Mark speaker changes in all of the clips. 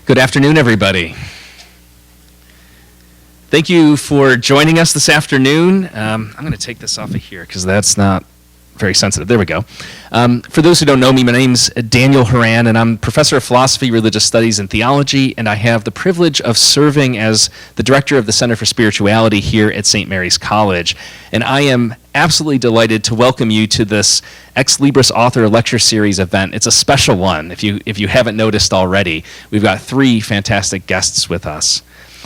Speaker 1: Good afternoon, everybody. Thank you for joining us this afternoon. I'm going to take this off of here because that's not very sensitive. There we go. For those who don't know me, my name's Daniel Horan, and I'm professor of philosophy, religious studies, and theology, and I have the privilege of serving as the director of the Center for Spirituality here at St. Mary's College. And I am absolutely delighted to welcome you to this Ex Libris Author Lecture Series event. It's a special one, if you haven't noticed already. We've got 3 fantastic guests with us.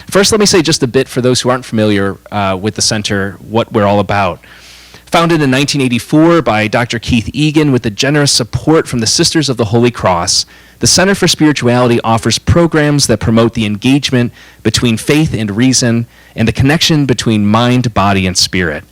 Speaker 1: First, let me say just a bit for those who aren't familiar with the center, what we're all about. Founded in 1984 by Dr. Keith Egan with the generous support from the Sisters of the Holy Cross, the Center for Spirituality offers programs that promote the engagement between faith and reason and the connection between mind, body, and spirit.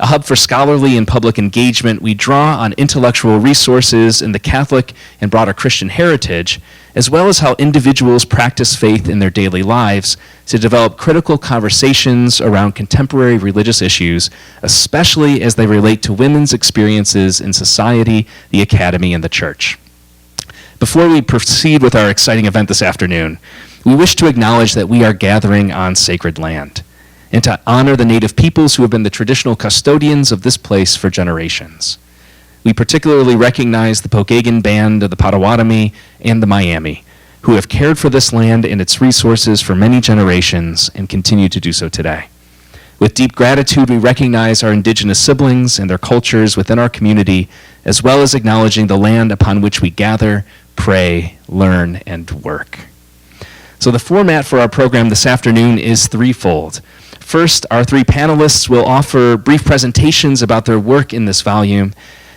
Speaker 1: A hub for scholarly and public engagement, we draw on intellectual resources in the Catholic and broader Christian heritage, as well as how individuals practice faith in their daily lives to develop critical conversations around contemporary religious issues, especially as they relate to women's experiences in society, the academy, and the church. Before we proceed with our exciting event this afternoon, we wish to acknowledge that we are gathering on sacred land, and to honor the native peoples who have been the traditional custodians of this place for generations. We particularly recognize the Pokagon Band of the Potawatomi and the Miami, who have cared for this land and its resources for many generations and continue to do so today. With deep gratitude, we recognize our indigenous siblings and their cultures within our community, as well as acknowledging the land upon which we gather, pray, learn, and work. So the format for our program this afternoon is threefold. First, our 3 panelists will offer brief presentations about their work in this volume.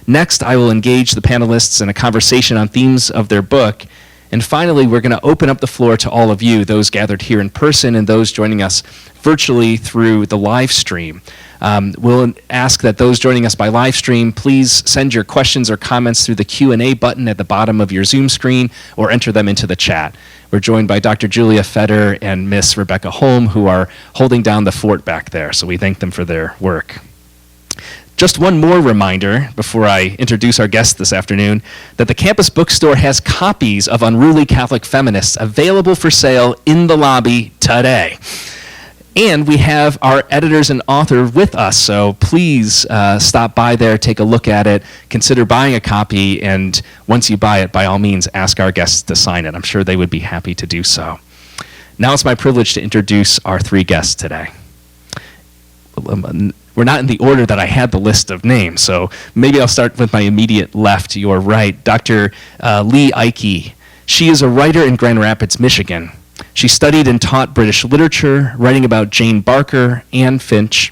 Speaker 1: Next, I will engage the panelists in a conversation on themes of their book. And finally, we're going to open up the floor to all of you, those gathered here in person and those joining us virtually through the live stream. We'll ask that those joining us by live stream, please send your questions or comments through the Q&A button at the bottom of your Zoom screen or enter them into the chat. We're joined by Dr. Julia Feder and Miss Rebecca Holm, who are holding down the fort back there, so we thank them for their work. Just one more reminder before I introduce our guests this afternoon, that the campus bookstore has copies of Unruly Catholic Feminists available for sale in the lobby today. And we have our editors and author with us, so please stop by there, take a look at it, consider buying a copy, and once you buy it, by all means, ask our guests to sign it. I'm sure they would be happy to do so. Now it's my privilege to introduce our 3 guests today. We're not in the order that I had the list of names, so maybe I'll start with my immediate left, your right, Dr. Leigh Eicke. She is a writer in Grand Rapids, Michigan. She studied and taught British literature, writing about Jane Barker, Anne Finch,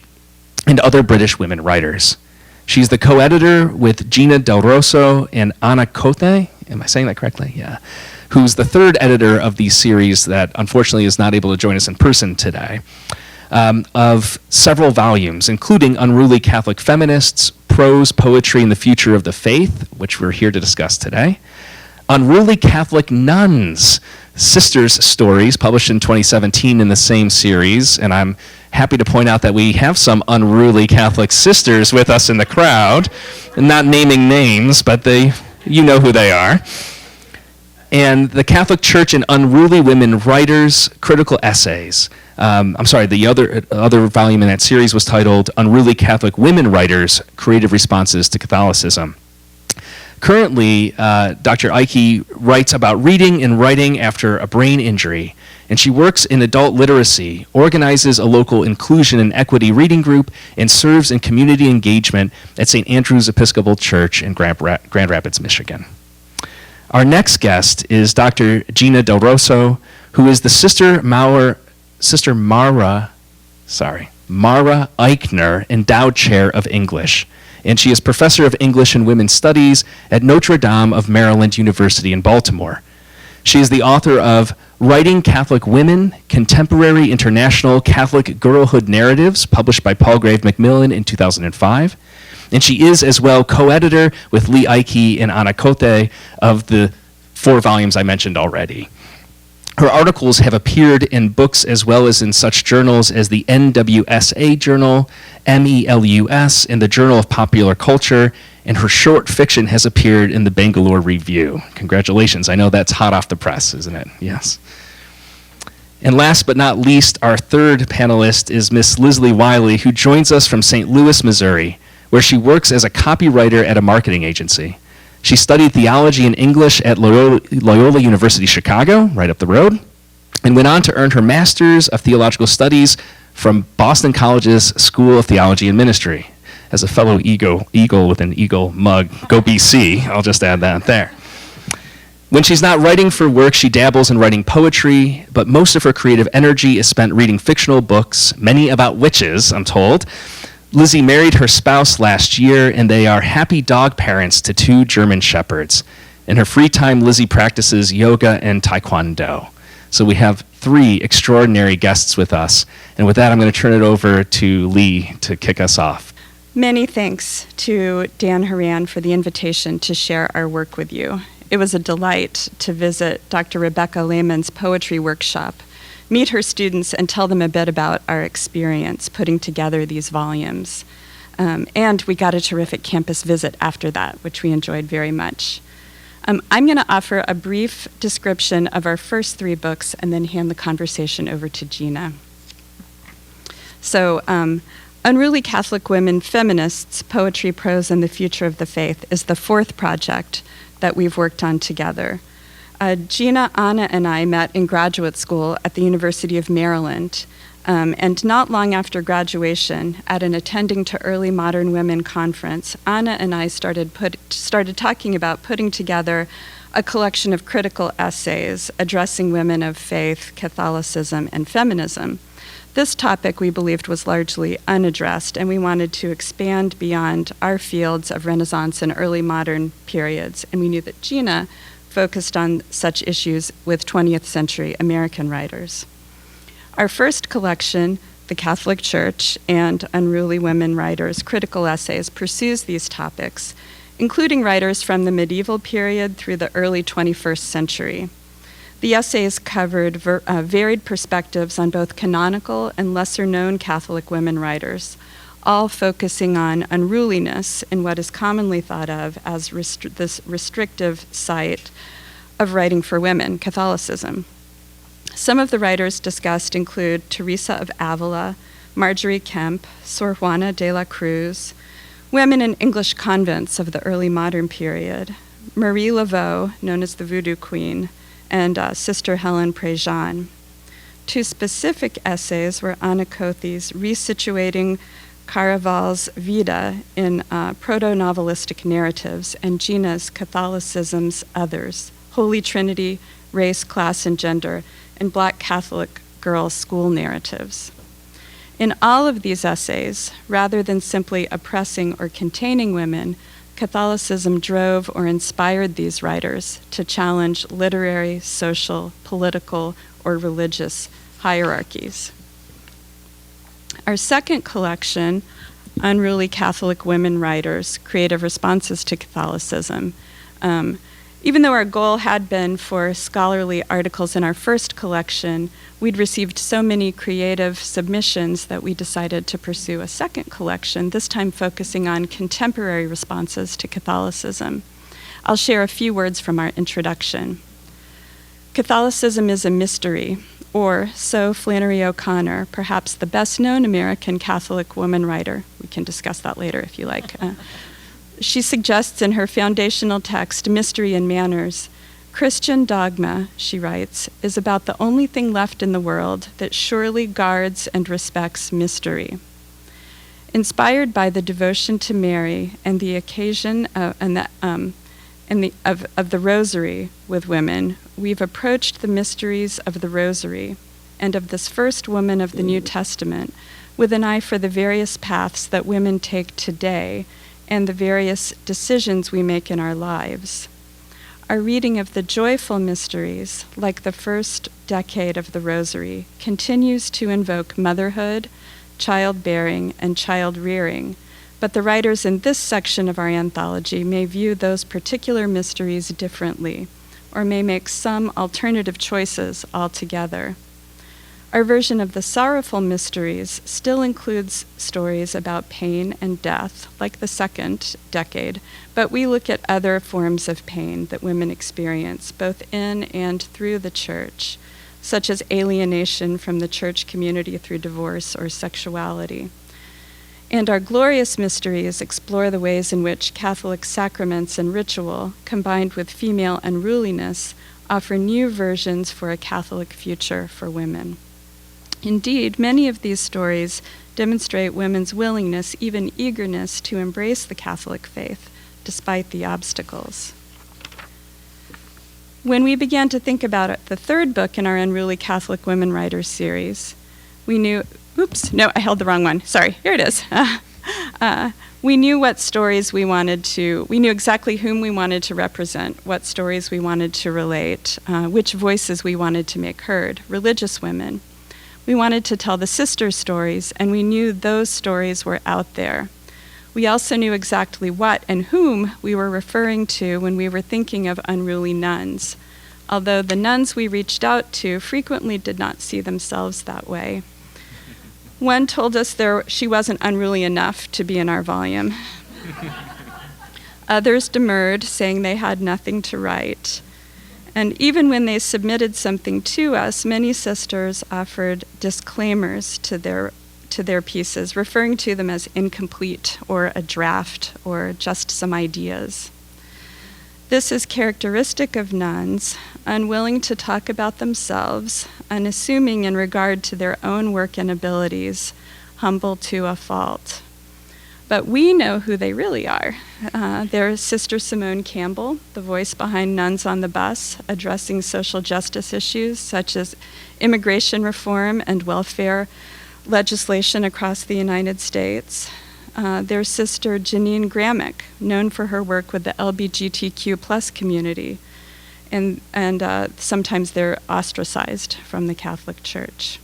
Speaker 1: and other British women writers. She's the co-editor with Jeana DelRosso and Anna Kothe, am I saying that correctly? Yeah. Who's the 3rd editor of these series that unfortunately is not able to join us in person today, of several volumes, including Unruly Catholic Feminists, Prose, Poetry, and the Future of the Faith, which we're here to discuss today, Unruly Catholic Nuns, Sisters Stories, published in 2017 in the same series, and I'm happy to point out that we have some unruly Catholic sisters with us in the crowd, not naming names, but you know who they are. And the Catholic Church and Unruly Women Writers, Critical Essays. The other volume in that series was titled Unruly Catholic Women Writers, Creative Responses to Catholicism. Currently, Dr. Eicke writes about reading and writing after a brain injury, and she works in adult literacy, organizes a local inclusion and equity reading group, and serves in community engagement at St. Andrew's Episcopal Church in Grand Rapids, Michigan. Our next guest is Dr. Jeana DelRosso, who is the Sister Mara Eichner Endowed Chair of English, and she is Professor of English and Women's Studies at Notre of Maryland University in Baltimore. She is the author of Writing Catholic Women, Contemporary International Catholic Girlhood Narratives, published by Palgrave Macmillan in 2005. And she is as well co-editor with Leigh Eicke and Anna Kothe of the 4 volumes I mentioned already. Her articles have appeared in books as well as in such journals as the NWSA Journal, MELUS, and the Journal of Popular Culture, and her short fiction has appeared in the Bangalore Review. Congratulations. I know that's hot off the press, isn't it? Yes. And last but not least, our third panelist is Miss Lizzie Wiley, who joins us from St. Louis, Missouri, where she works as a copywriter at a marketing agency. She studied theology and English at Loyola University Chicago, right up the road, and went on to earn her Master's of Theological Studies from Boston College's School of Theology and Ministry. As a fellow eagle with an eagle mug, go BC, I'll just add that there. When she's not writing for work, she dabbles in writing poetry, but most of her creative energy is spent reading fictional books, many about witches, I'm told. Lizzie married her spouse last year, and they are happy dog parents to 2 German shepherds. In her free time, Lizzie practices yoga and taekwondo. So we have 3 extraordinary guests with us. And with that, I'm going to turn it over to Leigh to kick us off.
Speaker 2: Many thanks to Dan Horan for the invitation to share our work with you. It was a delight to visit Dr. Rebecca Lehman's poetry workshop, meet her students, and tell them a bit about our experience putting together these volumes. And we got a terrific campus visit after that, which we enjoyed very much. I'm going to offer a brief description of our first 3 books and then hand the conversation over to Jeana. So, Unruly Catholic Feminists, Poetry, Prose, and the Future of the Faith is the 4th project that we've worked on together. Jeana, Anna, and I met in graduate school at the University of Maryland, and not long after graduation, at an Attending to Early Modern Women conference, Anna and I started talking about putting together a collection of critical essays addressing women of faith, Catholicism, and feminism. This topic we believed was largely unaddressed, and we wanted to expand beyond our fields of Renaissance and early modern periods, and we knew that Jeana focused on such issues with 20th century American writers. Our first collection, The Catholic Church and Unruly Women Writers, Critical Essays, pursues these topics, including writers from the medieval period through the early 21st century. The essays covered varied perspectives on both canonical and lesser-known Catholic women writers, all focusing on unruliness in what is commonly thought of as this restrictive site of writing for women, Catholicism. Some of the writers discussed include Teresa of Avila, Marjorie Kemp, Sor Juana de la Cruz, women in English convents of the early modern period, Marie Laveau, known as the Voodoo Queen, and Sister Helen Préjean. 2 specific essays were Anna Kothy's Resituating Caraval's Vida in Proto-Novelistic Narratives, and Jeana's Catholicism's Others, Holy Trinity, Race, Class, and Gender, and Black Catholic Girls' School Narratives. In all of these essays, rather than simply oppressing or containing women, Catholicism drove or inspired these writers to challenge literary, social, political, or religious hierarchies. Our second collection, Unruly Catholic Women Writers, Creative Responses to Catholicism. Even though our goal had been for scholarly articles in our first collection, we'd received so many creative submissions that we decided to pursue a second collection, this time focusing on contemporary responses to Catholicism. I'll share a few words from our introduction. Catholicism is a mystery, or so Flannery O'Connor, perhaps the best-known American Catholic woman writer. We can discuss that later if you like. She suggests in her foundational text, Mystery and Manners, Christian dogma, she writes, is about the only thing left in the world that surely guards and respects mystery. Inspired by the devotion to Mary and the occasion of the Rosary with women, we've approached the mysteries of the Rosary and of this first woman of the New Testament with an eye for the various paths that women take today and the various decisions we make in our lives. Our reading of the joyful mysteries, like the first decade of the Rosary, continues to invoke motherhood, childbearing, and child-rearing, but the writers in this section of our anthology may view those particular mysteries differently, or may make some alternative choices altogether. Our version of the sorrowful mysteries still includes stories about pain and death, like the second decade, but we look at other forms of pain that women experience, both in and through the church, such as alienation from the church community through divorce or sexuality. And our glorious mysteries explore the ways in which Catholic sacraments and ritual, combined with female unruliness, offer new versions for a Catholic future for women. Indeed, many of these stories demonstrate women's willingness, even eagerness, to embrace the Catholic faith, despite the obstacles. When we began to think about it, the third book in our Unruly Catholic Women Writers series, we knew, I held the wrong one. Sorry, here it is. We knew what stories we knew exactly whom we wanted to represent, what stories we wanted to relate, which voices we wanted to make heard, religious women. We wanted to tell the sister stories, and we knew those stories were out there. We also knew exactly what and whom we were referring to when we were thinking of unruly nuns, although the nuns we reached out to frequently did not see themselves that way. One told us she wasn't unruly enough to be in our volume. Others demurred, saying they had nothing to write. And even when they submitted something to us, many sisters offered disclaimers to their pieces, referring to them as incomplete or a draft or just some ideas. This is characteristic of nuns, unwilling to talk about themselves, unassuming in regard to their own work and abilities, humble to a fault. But we know who they really are. They're Sister Simone Campbell, the voice behind Nuns on the Bus, addressing social justice issues such as immigration reform and welfare legislation across the United States. Their sister Janine Gramick, known for her work with the LGBTQ+ community, and sometimes they're ostracized from the Catholic Church.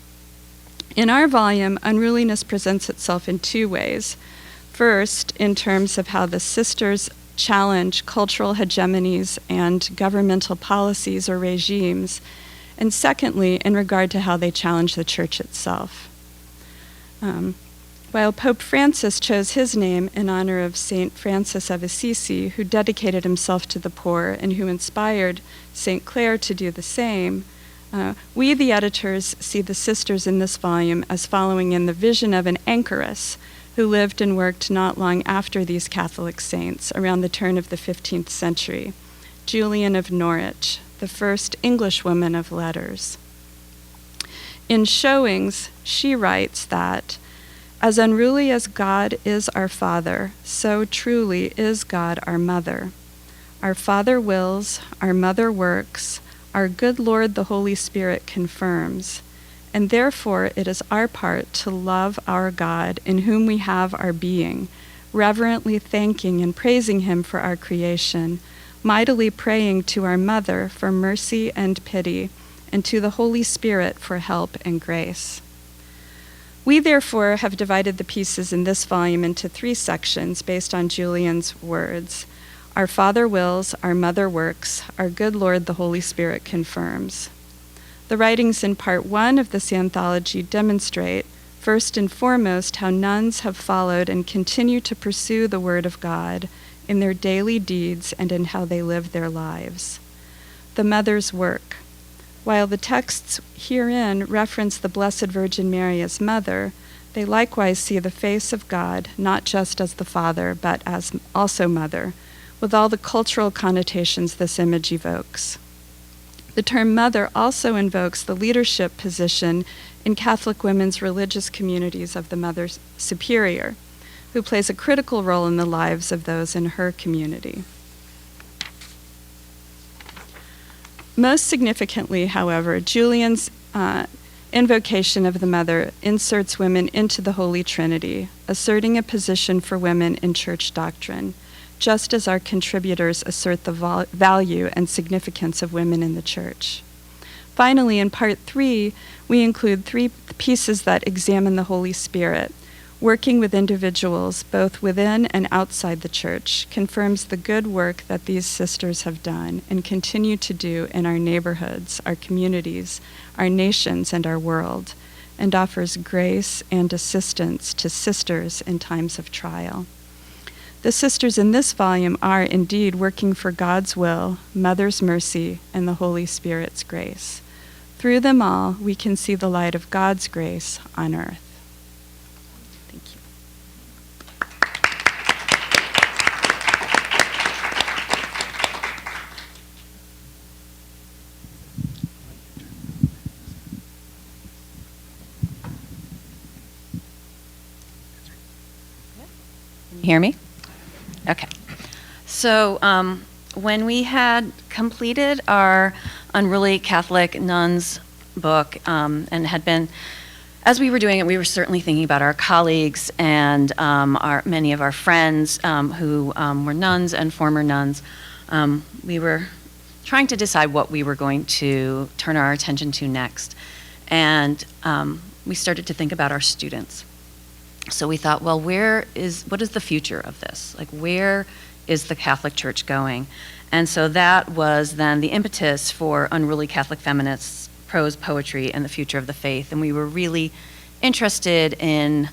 Speaker 2: In our volume, unruliness presents itself in two ways. First, in terms of how the sisters challenge cultural hegemonies and governmental policies or regimes, and secondly, in regard to how they challenge the Church itself. While Pope Francis chose his name in honor of St. Francis of Assisi, who dedicated himself to the poor and who inspired St. Clare to do the same, we, the editors, see the sisters in this volume as following in the vision of an anchoress who lived and worked not long after these Catholic saints, around the turn of the 15th century, Julian of Norwich, the first Englishwoman of letters. In Showings, she writes that, "As unruly as God is our Father, so truly is God our Mother. Our Father wills, our Mother works, our good Lord the Holy Spirit confirms, and therefore it is our part to love our God in whom we have our being, reverently thanking and praising him for our creation, mightily praying to our Mother for mercy and pity, and to the Holy Spirit for help and grace." We therefore have divided the pieces in this volume into 3 sections based on Julian's words. Our Father wills, our Mother works, our good Lord the Holy Spirit confirms. The writings in part 1 of this anthology demonstrate, first and foremost, how nuns have followed and continue to pursue the Word of God in their daily deeds and in how they live their lives. The Mother's work. While the texts herein reference the Blessed Virgin Mary as Mother, they likewise see the face of God not just as the Father, but as also Mother, with all the cultural connotations this image evokes. The term mother also invokes the leadership position in Catholic women's religious communities of the Mother Superior, who plays a critical role in the lives of those in her community. Most significantly, however, Julian's invocation of the Mother inserts women into the Holy Trinity, asserting a position for women in church doctrine, just as our contributors assert the value and significance of women in the Church. Finally, in part 3, we include 3 pieces that examine the Holy Spirit, working with individuals both within and outside the Church, confirms the good work that these sisters have done and continue to do in our neighborhoods, our communities, our nations, and our world, and offers grace and assistance to sisters in times of trial. The sisters in this volume are indeed working for God's will, Mother's mercy, and the Holy Spirit's grace. through them all, we can see the light of God's grace on earth. Thank you.
Speaker 3: Can you hear me? Okay. So when we had completed our Unruly Catholic Nuns book and had been, as we were doing it, we were certainly thinking about our colleagues and many of our friends who were nuns and former nuns. We were trying to decide what we were going to turn our attention to next. And we started to think about our students. So we thought, well, what is the future of this? Like, where is the Catholic Church going? And so that was then the impetus for Unruly Catholic Feminists, Prose, Poetry, and the Future of the Faith. And we were really interested in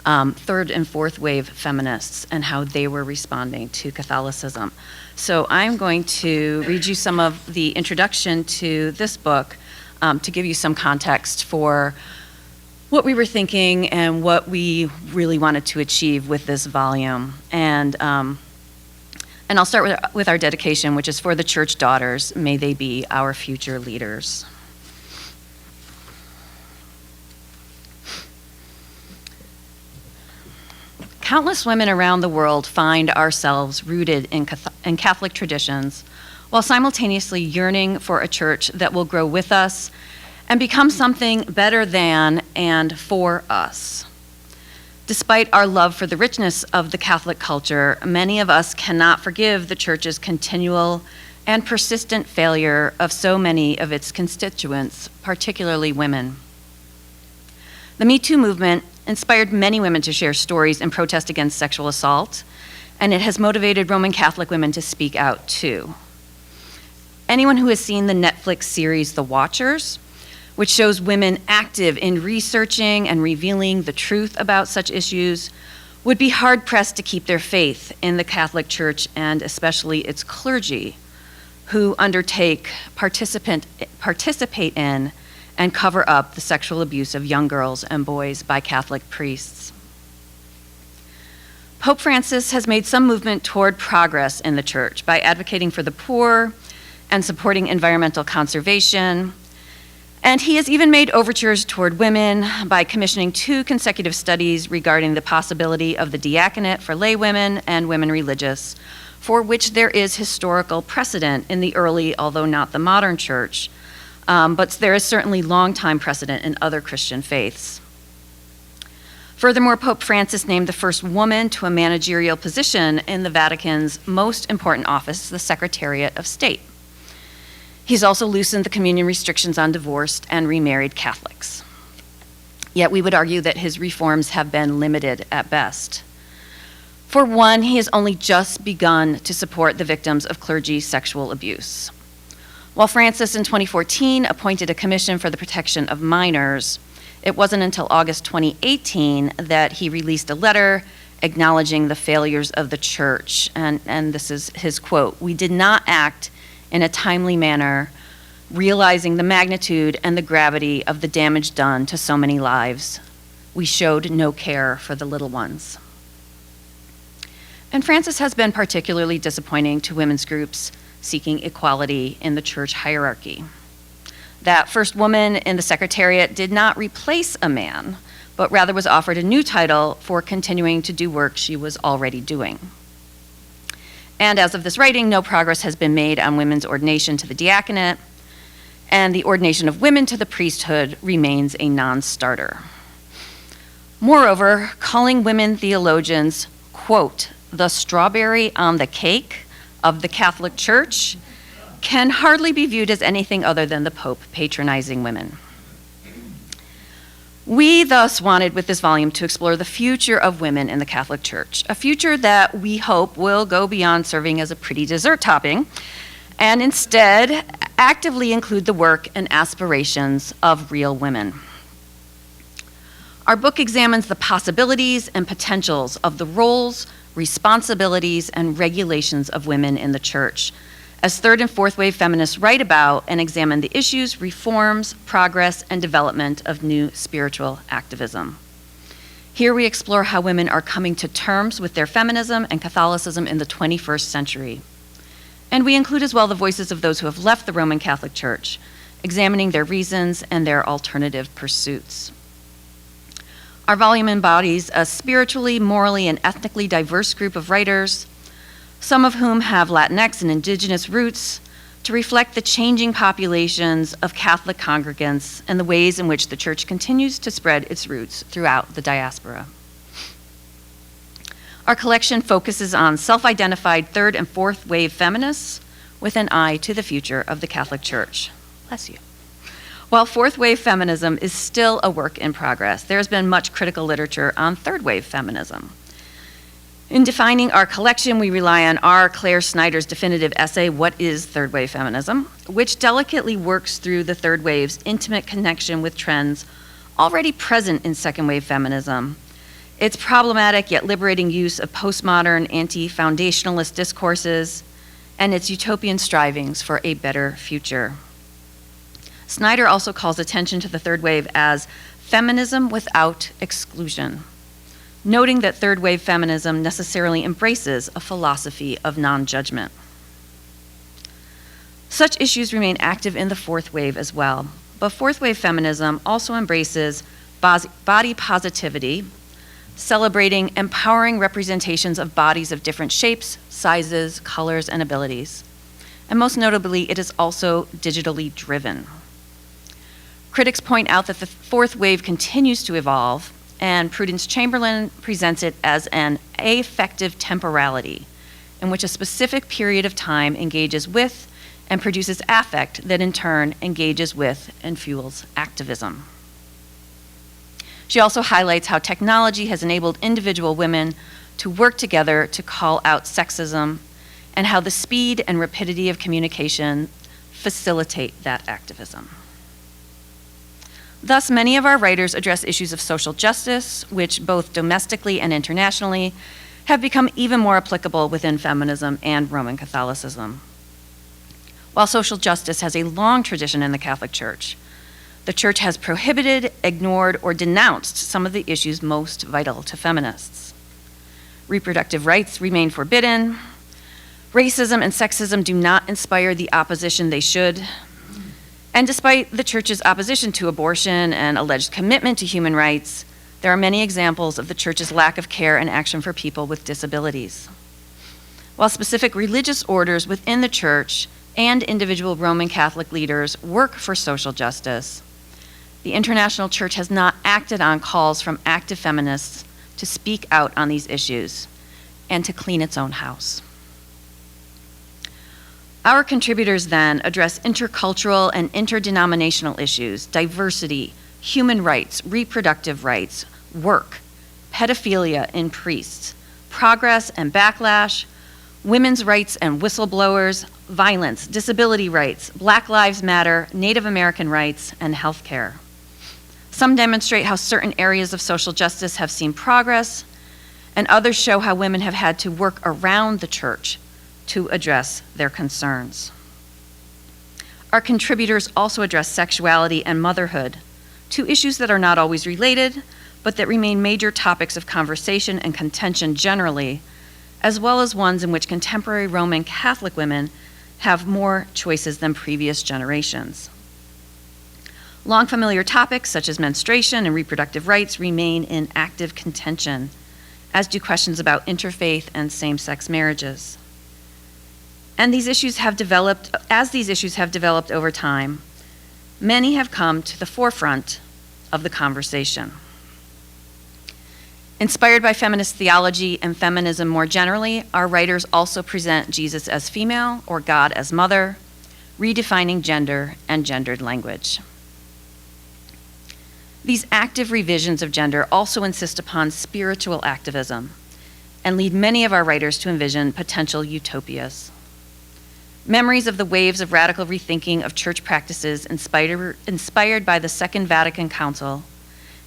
Speaker 3: third and fourth wave feminists and how they were responding to Catholicism. So I'm going to read you some of the introduction to this book to give you some context for what we were thinking and what we really wanted to achieve with this volume. And I'll start with our dedication, which is for the church daughters. May they be our future leaders. Countless women around the world find ourselves rooted in Catholic traditions, while simultaneously yearning for a church that will grow with us and become something better than and for us. Despite our love for the richness of the Catholic culture, many of us cannot forgive the Church's continual and persistent failure of so many of its constituents, particularly women. The Me Too movement inspired many women to share stories and protest against sexual assault, and it has motivated Roman Catholic women to speak out too. Anyone who has seen the Netflix series The Watchers, which shows women active in researching and revealing the truth about such issues, would be hard-pressed to keep their faith in the Catholic Church and especially its clergy, who undertake, participate in, and cover up the sexual abuse of young girls and boys by Catholic priests. Pope Francis has made some movement toward progress in the Church by advocating for the poor and supporting environmental conservation. And he has even made overtures toward women by commissioning 2 consecutive studies regarding the possibility of the diaconate for lay women and women religious, for which there is historical precedent in the early, although not the modern church, but there is certainly long-time precedent in other Christian faiths. Furthermore, Pope Francis named the first woman to a managerial position in the Vatican's most important office, the Secretariat of State. He's also loosened the communion restrictions on divorced and remarried Catholics. Yet we would argue that his reforms have been limited at best. For one, he has only just begun to support the victims of clergy sexual abuse. While Francis in 2014 appointed a commission for the protection of minors, it wasn't until August 2018 that he released a letter acknowledging the failures of the Church. And this is his quote: "We did not act in a timely manner, realizing the magnitude and the gravity of the damage done to so many lives. We showed no care for the little ones." And Francis has been particularly disappointing to women's groups seeking equality in the church hierarchy. That first woman in the Secretariat did not replace a man, but rather was offered a new title for continuing to do work she was already doing. And as of this writing, no progress has been made on women's ordination to the diaconate, and the ordination of women to the priesthood remains a non-starter. Moreover, calling women theologians, quote, "the strawberry on the cake of the Catholic Church," can hardly be viewed as anything other than the Pope patronizing women. We thus wanted with this volume to explore the future of women in the Catholic Church, a future that we hope will go beyond serving as a pretty dessert topping and instead actively include the work and aspirations of real women. Our book examines the possibilities and potentials of the roles, responsibilities, and regulations of women in the Church, as third and fourth wave feminists write about and examine the issues, reforms, progress, and development of new spiritual activism. Here we explore how women are coming to terms with their feminism and Catholicism in the 21st century. And we include as well the voices of those who have left the Roman Catholic Church, examining their reasons and their alternative pursuits. Our volume embodies a spiritually, morally, and ethnically diverse group of writers, some of whom have Latinx and indigenous roots, to reflect the changing populations of Catholic congregants and the ways in which the Church continues to spread its roots throughout the diaspora. Our collection focuses on self-identified third and fourth wave feminists with an eye to the future of the Catholic Church. Bless you. While fourth wave feminism is still a work in progress, there has been much critical literature on third wave feminism. In defining our collection, we rely on R. Claire Snyder's definitive essay, What is Third Wave Feminism?, which delicately works through the third wave's intimate connection with trends already present in second wave feminism, its problematic yet liberating use of postmodern anti-foundationalist discourses, and its utopian strivings for a better future. Snyder also calls attention to the third wave as feminism without exclusion, noting that third wave feminism necessarily embraces a philosophy of non-judgment. Such issues remain active in the fourth wave as well, but fourth wave feminism also embraces body positivity, celebrating empowering representations of bodies of different shapes, sizes, colors, and abilities. And most notably, it is also digitally driven. Critics point out that the fourth wave continues to evolve, and Prudence Chamberlain presents it as an affective temporality, in which a specific period of time engages with and produces affect that in turn engages with and fuels activism. She also highlights how technology has enabled individual women to work together to call out sexism, and how the speed and rapidity of communication facilitate that activism. Thus, many of our writers address issues of social justice, which both domestically and internationally have become even more applicable within feminism and Roman Catholicism. While social justice has a long tradition in the Catholic Church, the Church has prohibited, ignored, or denounced some of the issues most vital to feminists. Reproductive rights remain forbidden. Racism and sexism do not inspire the opposition they should. And despite the Church's opposition to abortion and alleged commitment to human rights, there are many examples of the Church's lack of care and action for people with disabilities. While specific religious orders within the Church and individual Roman Catholic leaders work for social justice, the International Church has not acted on calls from active feminists to speak out on these issues and to clean its own house. Our contributors then address intercultural and interdenominational issues, diversity, human rights, reproductive rights, work, pedophilia in priests, progress and backlash, women's rights and whistleblowers, violence, disability rights, Black Lives Matter, Native American rights, and healthcare. Some demonstrate how certain areas of social justice have seen progress, and others show how women have had to work around the Church to address their concerns. Our contributors also address sexuality and motherhood, two issues that are not always related, but that remain major topics of conversation and contention generally, as well as ones in which contemporary Roman Catholic women have more choices than previous generations. Long familiar topics such as menstruation and reproductive rights remain in active contention, as do questions about interfaith and same-sex marriages. And these issues have developed over time, many have come to the forefront of the conversation. Inspired by feminist theology and feminism more generally, our writers also present Jesus as female or God as mother, redefining gender and gendered language. These active revisions of gender also insist upon spiritual activism and lead many of our writers to envision potential utopias. Memories of the waves of radical rethinking of church practices inspired by the Second Vatican Council,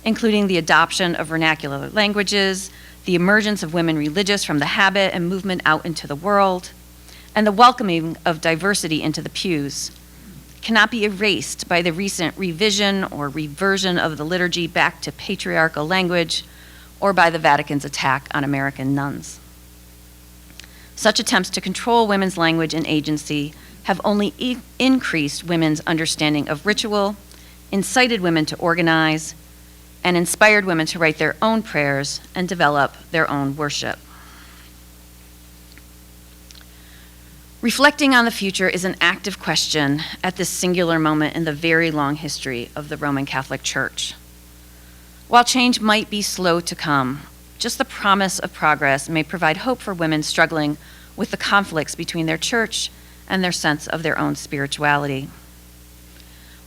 Speaker 3: including the adoption of vernacular languages, the emergence of women religious from the habit and movement out into the world, and the welcoming of diversity into the pews cannot be erased by the recent revision or reversion of the liturgy back to patriarchal language or by the Vatican's attack on American nuns. Such attempts to control women's language and agency have only increased women's understanding of ritual, incited women to organize, and inspired women to write their own prayers and develop their own worship. Reflecting on the future is an active question at this singular moment in the very long history of the Roman Catholic Church. While change might be slow to come, just the promise of progress may provide hope for women struggling with the conflicts between their church and their sense of their own spirituality.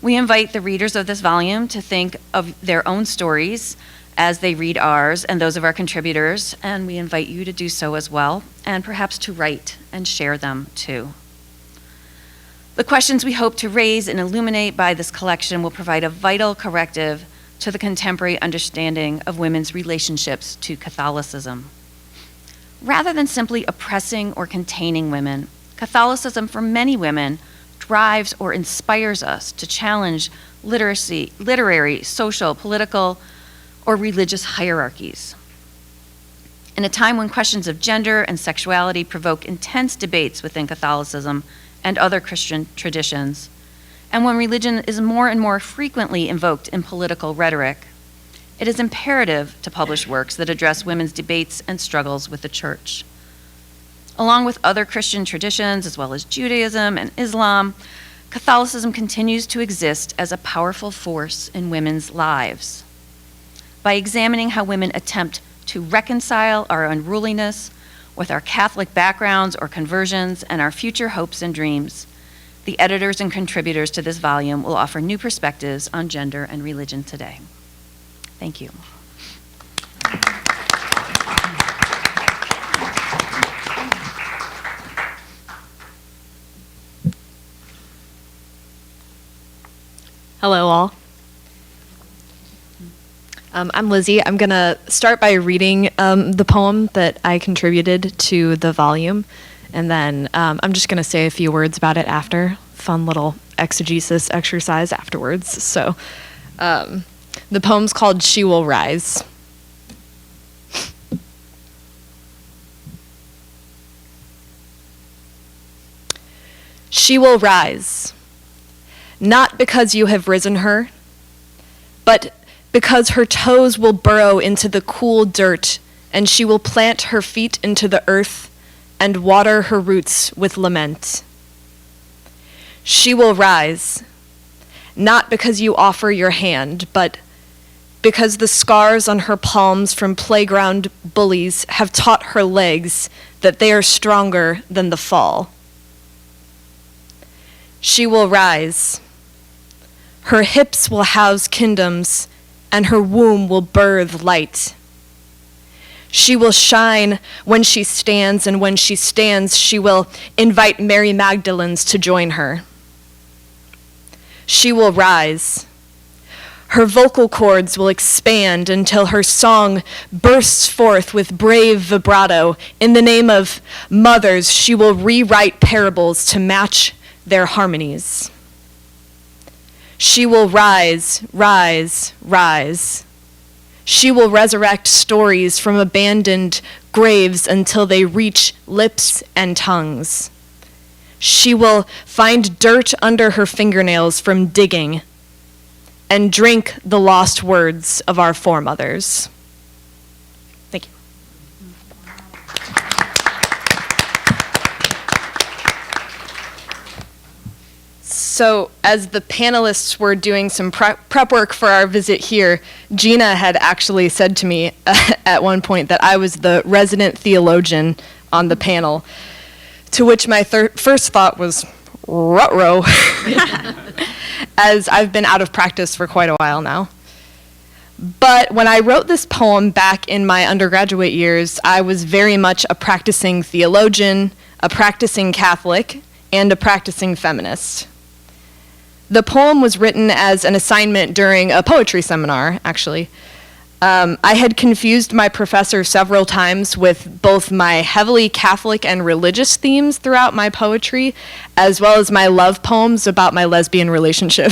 Speaker 3: We invite the readers of this volume to think of their own stories as they read ours and those of our contributors, and we invite you to do so as well, and perhaps to write and share them too. The questions we hope to raise and illuminate by this collection will provide a vital corrective to the contemporary understanding of women's relationships to Catholicism. Rather than simply oppressing or containing women, Catholicism for many women drives or inspires us to challenge literary, social, political, or religious hierarchies. In a time when questions of gender and sexuality provoke intense debates within Catholicism and other Christian traditions, and when religion is more and more frequently invoked in political rhetoric, it is imperative to publish works that address women's debates and struggles with the church. Along with other Christian traditions, as well as Judaism and Islam, Catholicism continues to exist as a powerful force in women's lives. By examining how women attempt to reconcile our unruliness with our Catholic backgrounds or conversions and our future hopes and dreams, the editors and contributors to this volume will offer new perspectives on gender and religion today. Thank you.
Speaker 4: Hello, all. I'm Lizzie. I'm going to start by reading the poem that I contributed to the volume, and then I'm just going to say a few words about it after. Fun little exegesis exercise afterwards. So the poem's called She Will Rise. She will rise, not because you have risen her, but because her toes will burrow into the cool dirt, and she will plant her feet into the earth and water her roots with lament. She will rise, not because you offer your hand, but because the scars on her palms from playground bullies have taught her legs that they are stronger than the fall. She will rise. Her hips will house kingdoms, and her womb will birth light. She will shine when she stands, and when she stands, she will invite Mary Magdalens to join her. She will rise. Her vocal cords will expand until her song bursts forth with brave vibrato. In the name of mothers, she will rewrite parables to match their harmonies. She will rise, rise, rise. She will resurrect stories from abandoned graves until they reach lips and tongues. She will find dirt under her fingernails from digging and drink the lost words of our foremothers. Thank you. So as the panelists were doing some prep work for our visit here, Jeana had actually said to me at one point that I was the resident theologian on the panel, to which my first thought was, ruh-roh, as I've been out of practice for quite a while now. But when I wrote this poem back in my undergraduate years, I was very much a practicing theologian, a practicing Catholic, and a practicing feminist. The poem was written as an assignment during a poetry seminar, actually. I had confused my professor several times with both my heavily Catholic and religious themes throughout my poetry, as well as my love poems about my lesbian relationship.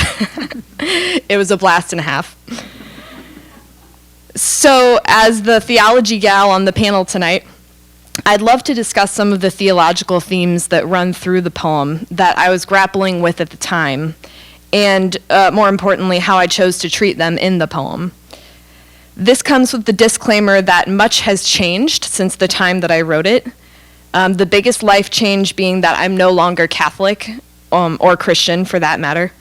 Speaker 4: It was a blast and a half. So, as the theology gal on the panel tonight, I'd love to discuss some of the theological themes that run through the poem that I was grappling with at the time, and more importantly, how I chose to treat them in the poem. This comes with the disclaimer that much has changed since the time that I wrote it. The biggest life change being that I'm no longer Catholic, or Christian for that matter.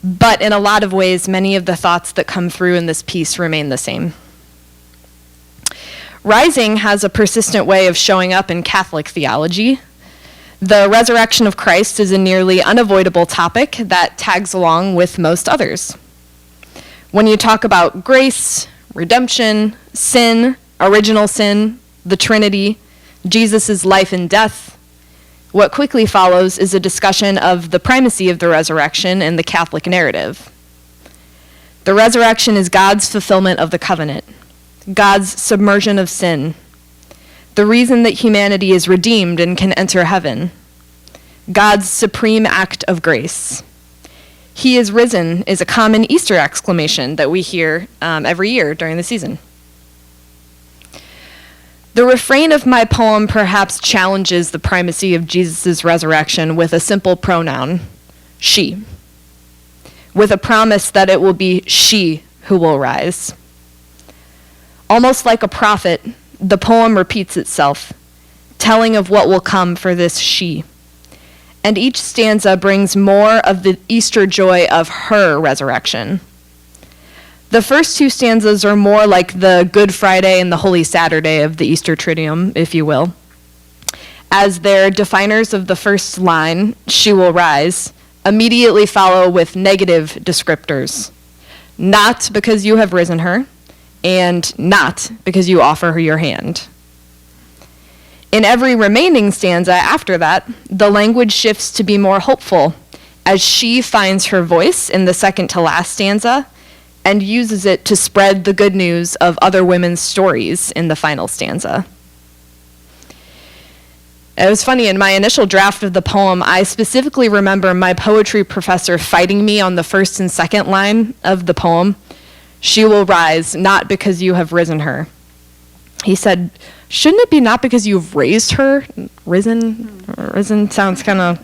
Speaker 4: But in a lot of ways, many of the thoughts that come through in this piece remain the same. Rising has a persistent way of showing up in Catholic theology. The resurrection of Christ is a nearly unavoidable topic that tags along with most others. When you talk about grace, redemption, sin, original sin, the Trinity, Jesus' life and death, what quickly follows is a discussion of the primacy of the resurrection in the Catholic narrative. The resurrection is God's fulfillment of the covenant, God's submersion of sin, the reason that humanity is redeemed and can enter heaven, God's supreme act of grace. He is risen is a common Easter exclamation that we hear every year during the season. The refrain of my poem perhaps challenges the primacy of Jesus' resurrection with a simple pronoun, she, with a promise that it will be she who will rise. Almost like a prophet, the poem repeats itself, telling of what will come for this she. And each stanza brings more of the Easter joy of her resurrection. The first two stanzas are more like the Good Friday and the Holy Saturday of the Easter Triduum, if you will. As their definers of the first line, she will rise, immediately follow with negative descriptors. Not because you have risen her, and not because you offer her your hand. In every remaining stanza after that, the language shifts to be more hopeful as she finds her voice in the second to last stanza and uses it to spread the good news of other women's stories in the final stanza. It was funny, in my initial draft of the poem, I specifically remember my poetry professor fighting me on the first and second line of the poem. She will rise, not because you have risen her. He said, shouldn't it be not because you've raised her? Risen sounds kind of...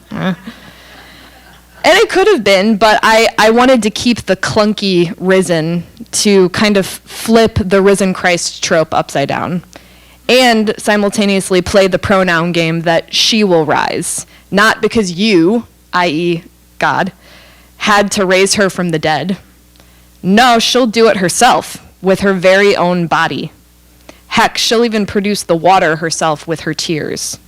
Speaker 4: And it could have been, but I wanted to keep the clunky risen to kind of flip the risen Christ trope upside down and simultaneously play the pronoun game that she will rise, not because you, i.e. God, had to raise her from the dead. No, she'll do it herself with her very own body. Heck, she'll even produce the water herself with her tears.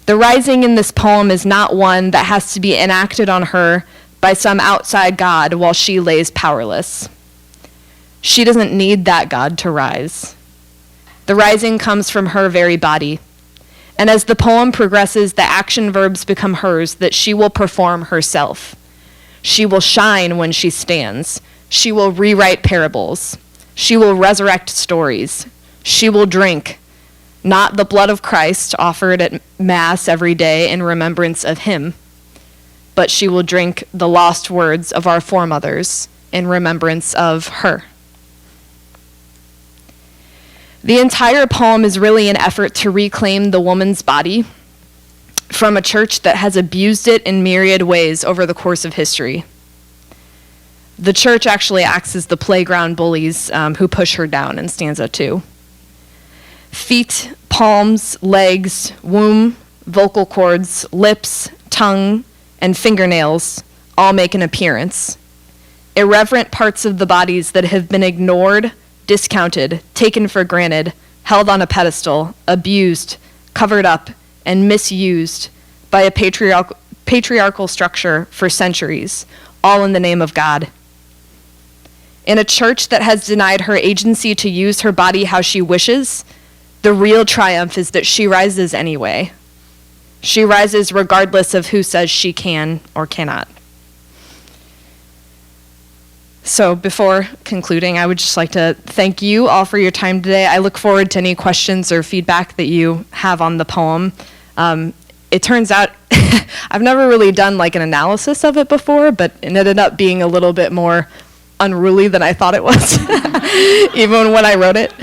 Speaker 4: The rising in this poem is not one that has to be enacted on her by some outside God while she lays powerless. She doesn't need that God to rise. The rising comes from her very body. And as the poem progresses, the action verbs become hers that she will perform herself. She will shine when she stands. She will rewrite parables. She will resurrect stories. She will drink, not the blood of Christ offered at Mass every day in remembrance of him, but she will drink the lost words of our foremothers in remembrance of her. The entire poem is really an effort to reclaim the woman's body from a church that has abused it in myriad ways over the course of history. The church actually acts as the playground bullies who push her down in stanza 2. Feet, palms, legs, womb, vocal cords, lips, tongue, and fingernails all make an appearance. Irreverent parts of the bodies that have been ignored, discounted, taken for granted, held on a pedestal, abused, covered up, and misused by a patriarchal structure for centuries, all in the name of God. In a church that has denied her agency to use her body how she wishes, the real triumph is that she rises anyway. She rises regardless of who says she can or cannot. So before concluding, I would just like to thank you all for your time today. I look forward to any questions or feedback that you have on the poem. It turns out I've never really done like an analysis of it before, but it ended up being a little bit more unruly than I thought it was, even when I wrote it.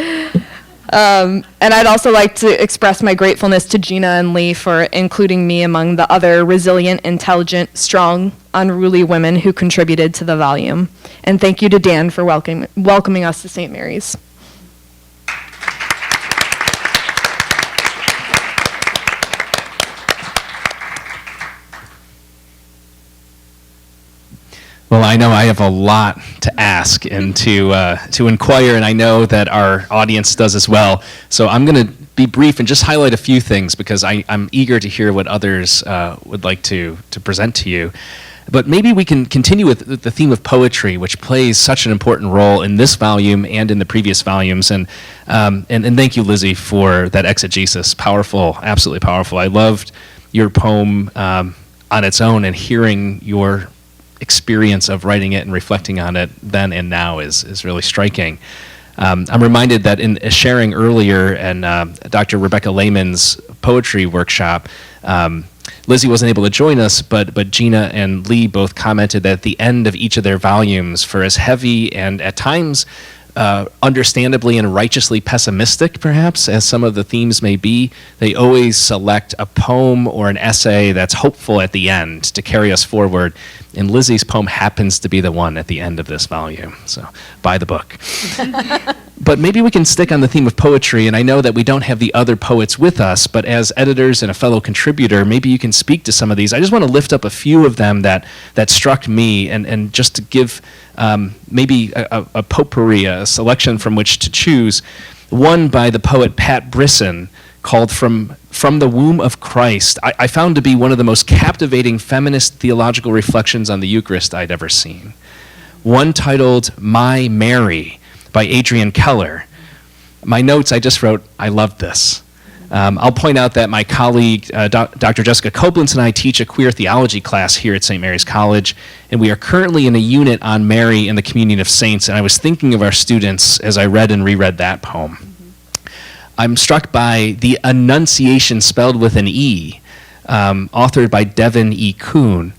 Speaker 4: And I'd also like to express my gratefulness to Jeana and Leigh for including me among the other resilient, intelligent, strong, unruly women who contributed to the volume. And thank you to Dan for welcoming us to St. Mary's.
Speaker 1: Well, I know I have a lot to ask and to inquire, and I know that our audience does as well. So I'm going to be brief and just highlight a few things because I'm eager to hear what others would like to present to you. But maybe we can continue with the theme of poetry, which plays such an important role in this volume and in the previous volumes. And thank you, Lizzie, for that exegesis. Powerful, absolutely powerful. I loved your poem on its own, and hearing your experience of writing it and reflecting on it then and now is really striking. I'm reminded that in sharing earlier in Dr. Rebecca Lehman's poetry workshop, Lizzie wasn't able to join us, but Jeana and Leigh both commented that at the end of each of their volumes, for as heavy and at times understandably and righteously pessimistic, perhaps, as some of the themes may be, they always select a poem or an essay that's hopeful at the end to carry us forward. And Lizzie's poem happens to be the one at the end of this volume, so buy the book. But maybe we can stick on the theme of poetry, and I know that we don't have the other poets with us, but as editors and a fellow contributor, maybe you can speak to some of these. I just want to lift up a few of them that struck me, and just to give maybe a potpourri, a selection from which to choose. One by the poet Pat Brisson, called From the Womb of Christ, I found to be one of the most captivating feminist theological reflections on the Eucharist I'd ever seen. One titled My Mary by Adrian Keller. My notes, I just wrote, I loved this. I'll point out that my colleague, Dr. Jessica Koblenz, and I teach a queer theology class here at St. Mary's College, and we are currently in a unit on Mary and the Communion of Saints, and I was thinking of our students as I read and reread that poem. I'm struck by The Annunciation, spelled with an E, authored by Devin E. Kuhn.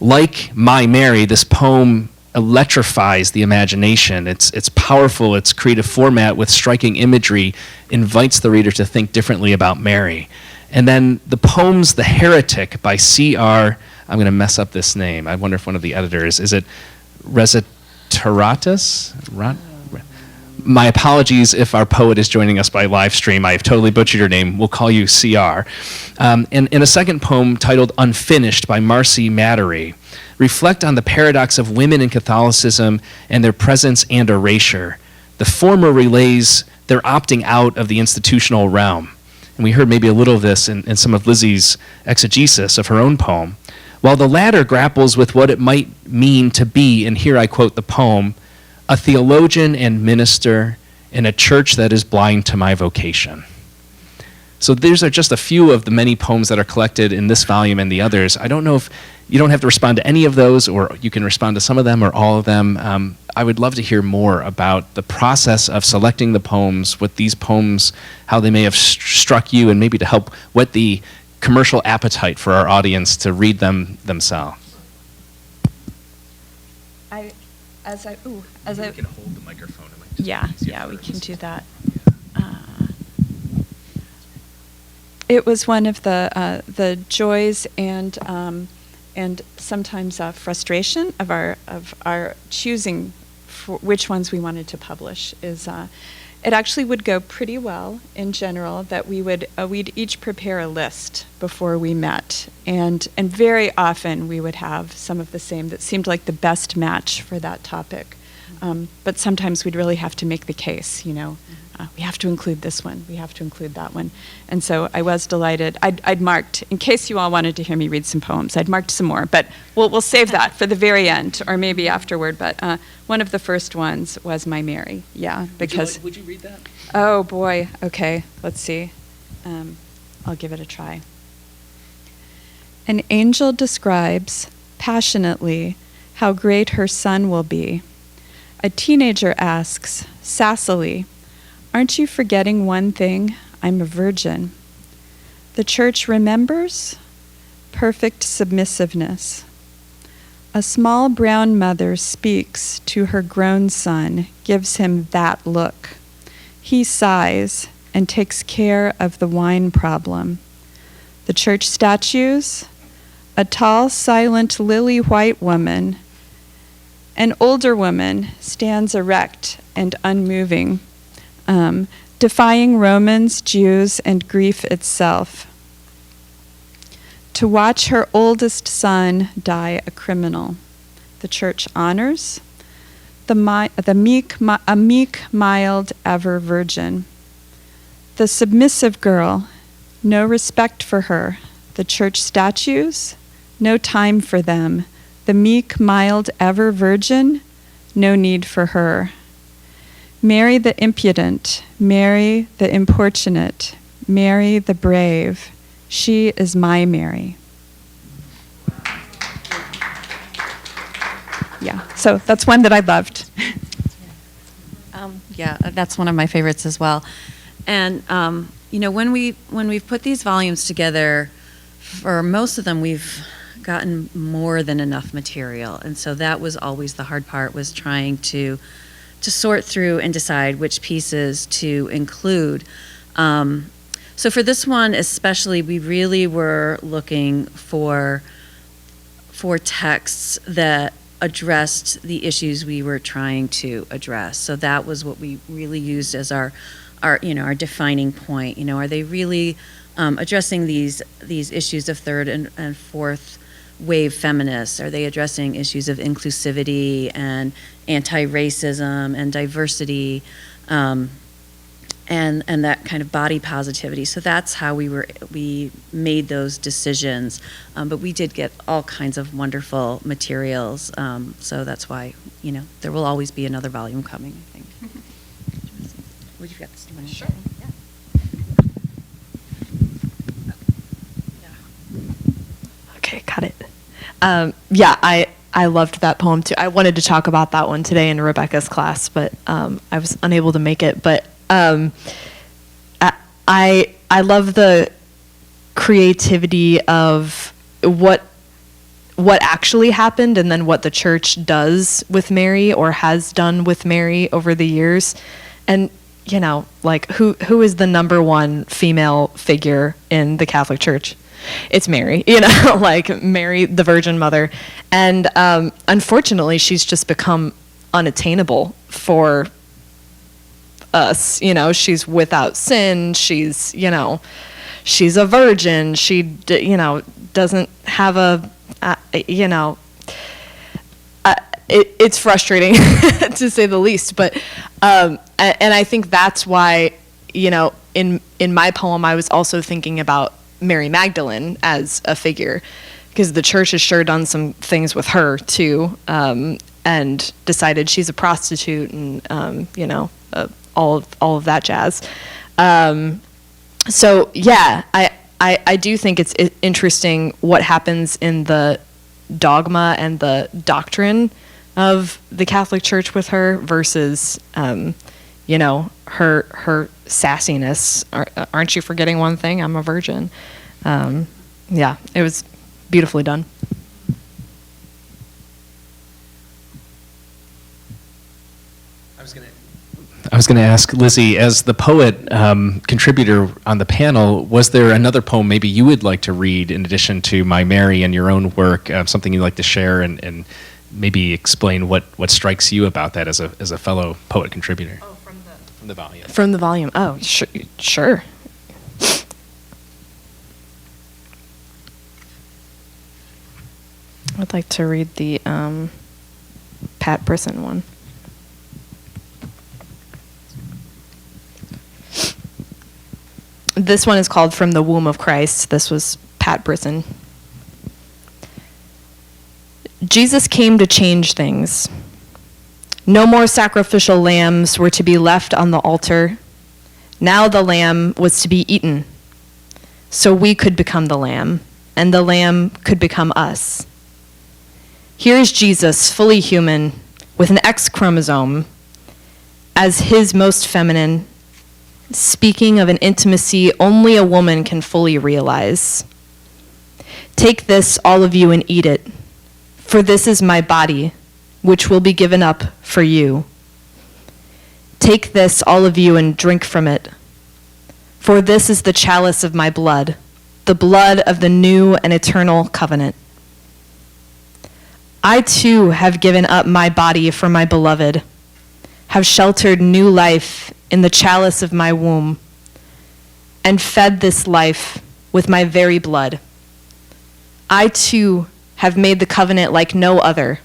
Speaker 1: Like My Mary, this poem electrifies the imagination. It's powerful, its creative format with striking imagery invites the reader to think differently about Mary. And then the poems The Heretic by C.R., I'm going to mess up this name. I wonder if one of the editors, is it Resiteratus? My apologies if our poet is joining us by live stream. I have totally butchered your name. We'll call you CR. And in a second poem titled Unfinished by Marcy Mattery, reflect on the paradox of women in Catholicism and their presence and erasure. The former relays their opting out of the institutional realm. And we heard maybe a little of this in some of Lizzie's exegesis of her own poem. While the latter grapples with what it might mean to be, and here I quote the poem, a theologian and minister in a church that is blind to my vocation. So these are just a few of the many poems that are collected in this volume and the others. I don't know if you don't have to respond to any of those, or you can respond to some of them or all of them. I would love to hear more about the process of selecting the poems, what these poems, how they may have struck you, and maybe to help whet the commercial appetite for our audience to read them themselves. We can hold the microphone.
Speaker 2: Yeah, we can do that. It was one of the joys and sometimes frustration of our choosing for which ones we wanted to publish. It actually would go pretty well in general that we'd each prepare a list before we met, and very often we would have some of the same that seemed like the best match for that topic. But sometimes we'd really have to make the case, we have to include this one, we have to include that one. And so I was delighted. I'd marked, in case you all wanted to hear me read some poems, I'd marked some more, but we'll save that for the very end, or maybe afterward. But one of the first ones was My Mary, because...
Speaker 1: Would you read that?
Speaker 2: Oh boy, okay, let's see. I'll give it a try. An angel describes passionately how great her son will be, A teenager asks, sassily, "Aren't you forgetting one thing? I'm a virgin." The church remembers perfect submissiveness. A small brown mother speaks to her grown son, gives him that look. He sighs and takes care of the wine problem. The church statues, a tall, silent, lily-white woman. An older woman stands erect and unmoving, defying Romans, Jews, and grief itself. To watch her oldest son die a criminal. The church honors a meek, mild, ever virgin. The submissive girl, no respect for her. The church statues, no time for them. The meek, mild, ever virgin, no need for her. Mary the impudent, Mary the importunate, Mary the brave, she is my Mary. Yeah, so that's one that I loved.
Speaker 3: Yeah, that's one of my favorites as well. And when we've put these volumes together, for most of them we've gotten more than enough material, and so that was always the hard part, was trying to sort through and decide which pieces to include. So for this one especially, we really were looking for texts that addressed the issues we were trying to address. So that was what we really used as our defining point. Are they really addressing these issues of third and fourth wave feminists? Are they addressing issues of inclusivity and anti-racism and diversity, and that kind of body positivity? So that's how we made those decisions. But we did get all kinds of wonderful materials. So that's why there will always be another volume coming, I think. Would you got this? Sure.
Speaker 4: Okay, got it. I loved that poem too. I wanted to talk about that one today in Rebecca's class, but I was unable to make it. But I love the creativity of what actually happened, and then what the church does with Mary, or has done with Mary over the years. And like who is the number one female figure in the Catholic Church? It's Mary, like Mary, the Virgin Mother. And unfortunately, she's just become unattainable for us. She's without sin. She's a virgin. She, doesn't have a, it's frustrating to say the least. But, and I think that's why, in my poem, I was also thinking about Mary Magdalene as a figure, because the church has sure done some things with her too, and decided she's a prostitute, and all of that jazz. So yeah, I do think it's interesting what happens in the dogma and the doctrine of the Catholic Church with her versus her sassiness. Aren't you forgetting one thing? I'm a virgin. Yeah, it was beautifully done.
Speaker 1: I was going to ask Lizzie, as the poet contributor on the panel, was there another poem maybe you would like to read in addition to My Mary and your own work, something you'd like to share, and maybe explain what strikes you about that as a fellow poet contributor?
Speaker 4: Oh, from
Speaker 1: the volume.
Speaker 4: From the volume. Oh, sure. I'd like to read the Pat Brisson one. This one is called From the Womb of Christ. This was Pat Brisson. Jesus came to change things. No more sacrificial lambs were to be left on the altar. Now the lamb was to be eaten, so we could become the lamb, and the lamb could become us. Here is Jesus, fully human, with an X chromosome as his most feminine, speaking of an intimacy only a woman can fully realize. Take this, all of you, and eat it, for this is my body, which will be given up for you. Take this, all of you, and drink from it, for this is the chalice of my blood, the blood of the new and eternal covenant. I too have given up my body for my beloved, have sheltered new life in the chalice of my womb, and fed this life with my very blood. I too have made the covenant like no other,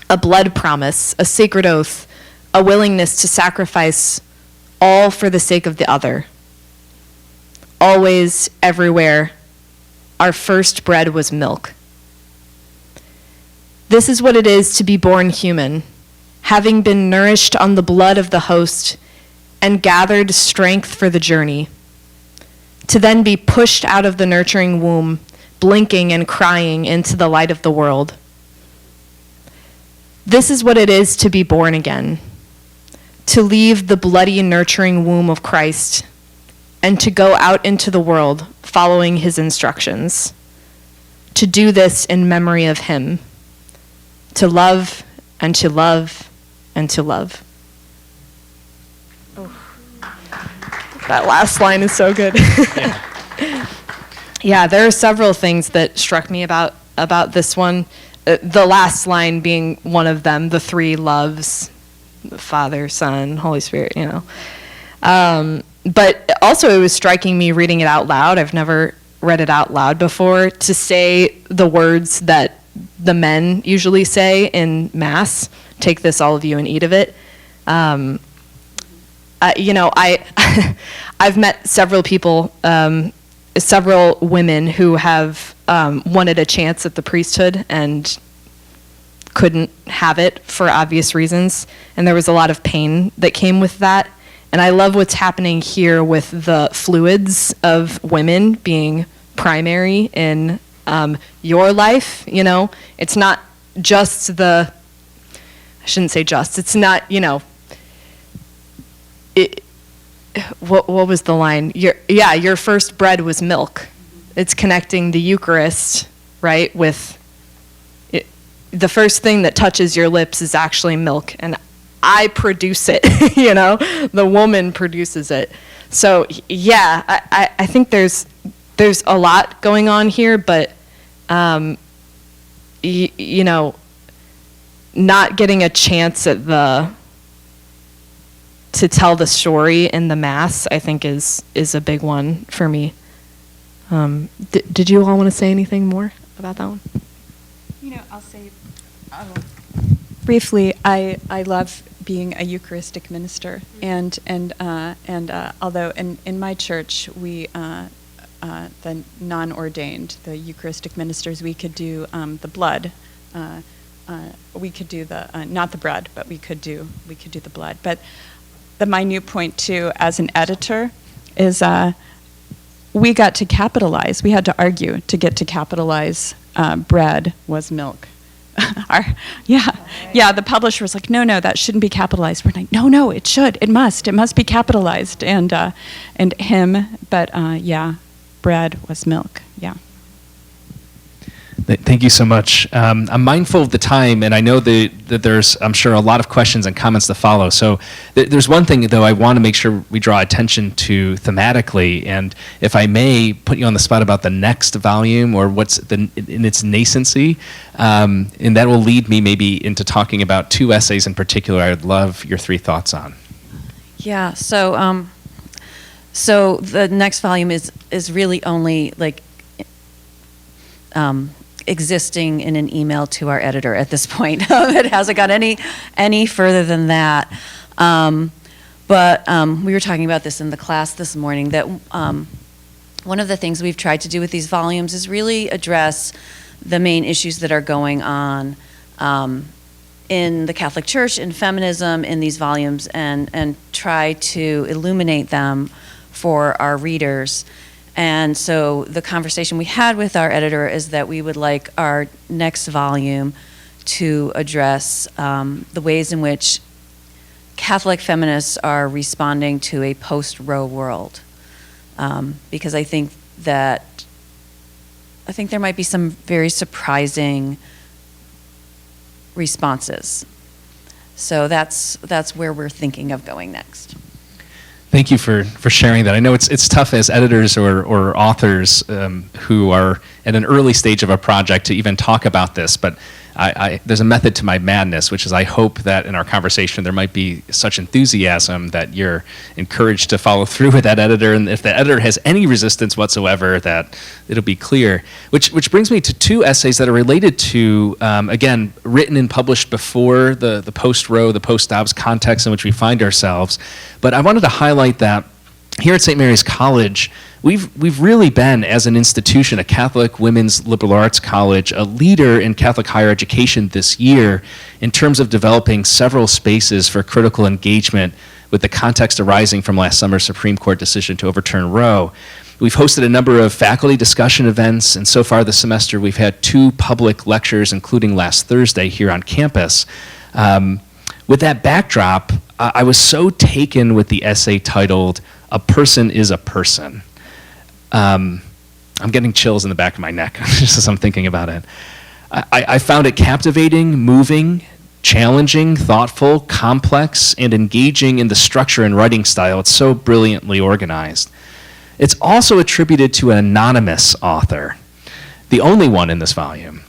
Speaker 4: a blood promise, a sacred oath, a willingness to sacrifice all for the sake of the other. Always, everywhere, our first bread was milk. This is what it is to be born human, having been nourished on the blood of the host and gathered strength for the journey, to then be pushed out of the nurturing womb, blinking and crying into the light of the world. This is what it is to be born again, to leave the bloody nurturing womb of Christ and to go out into the world following his instructions, to do this in memory of him, to love and to love and to love. Oh. That last line is so good. Yeah, there are several things that struck me about this one. The last line being one of them, the three loves, the Father, Son, Holy Spirit, you know. But also it was striking me reading it out loud. I've never read it out loud before, to say the words that the men usually say in Mass, take this, all of you, and eat of it. You know, I've met several people, several women who have wanted a chance at the priesthood and couldn't have it for obvious reasons, and there was a lot of pain that came with that. And I love what's happening here with the fluids of women being primary in your life. You know, it's not just I shouldn't say just, it's not, you know, what was the line? Your first bread was milk. It's connecting the Eucharist, right, with it. The first thing that touches your lips is actually milk, and I produce it, you know, the woman produces it. So yeah, I think there's a lot going on here, but you know, not getting a chance at to tell the story in the Mass, I think is a big one for me. Did you all want to say anything more about that one?
Speaker 2: You know, I'll say briefly, I love being a Eucharistic minister, and although in my church we the non-ordained, the Eucharistic ministers, we could do the blood, we could do the not the bread, but we could do the blood. But the minute point too, as an editor, is we got to capitalize. We had to argue to get to capitalize bread was milk. The publisher was like, no, that shouldn't be capitalized. We're like, no, it should. It must be capitalized. And him, but bread was milk. Yeah.
Speaker 1: Thank you so much. I'm mindful of the time, and I know that there's, I'm sure, a lot of questions and comments to follow. So there's one thing, though, I want to make sure we draw attention to thematically, and if I may put you on the spot about the next volume, or what's in its nascency, and that will lead me maybe into talking about two essays in particular I would love your three thoughts on.
Speaker 3: Yeah, so the next volume is really only like existing in an email to our editor at this point. It hasn't got any further than that. But we were talking about this in the class this morning, that one of the things we've tried to do with these volumes is really address the main issues that are going on in the Catholic Church, in feminism, in these volumes, and try to illuminate them for our readers. And so the conversation we had with our editor is that we would like our next volume to address the ways in which Catholic feminists are responding to a post-Roe world, because I think there might be some very surprising responses. So that's where we're thinking of going next.
Speaker 1: Thank you for sharing that. I know it's tough as editors or authors who are at an early stage of a project to even talk about this, but there's a method to my madness, which is I hope that in our conversation there might be such enthusiasm that you're encouraged to follow through with that editor, and if the editor has any resistance whatsoever, that it'll be clear. Which brings me to two essays that are related to, again, written and published before the post-Roe, the post-Dobbs context in which we find ourselves. But I wanted to highlight that here at St. Mary's College, we've really been, as an institution, a Catholic women's liberal arts college, a leader in Catholic higher education this year in terms of developing several spaces for critical engagement with the context arising from last summer's Supreme Court decision to overturn Roe. We've hosted a number of faculty discussion events, and so far this semester we've had 2 public lectures, including last Thursday here on campus. With that backdrop, I was so taken with the essay titled, "A Person is a Person." I'm getting chills in the back of my neck just as I'm thinking about it. I found it captivating, moving, challenging, thoughtful, complex, and engaging in the structure and writing style. It's so brilliantly organized. It's also attributed to an anonymous author, the only one in this volume.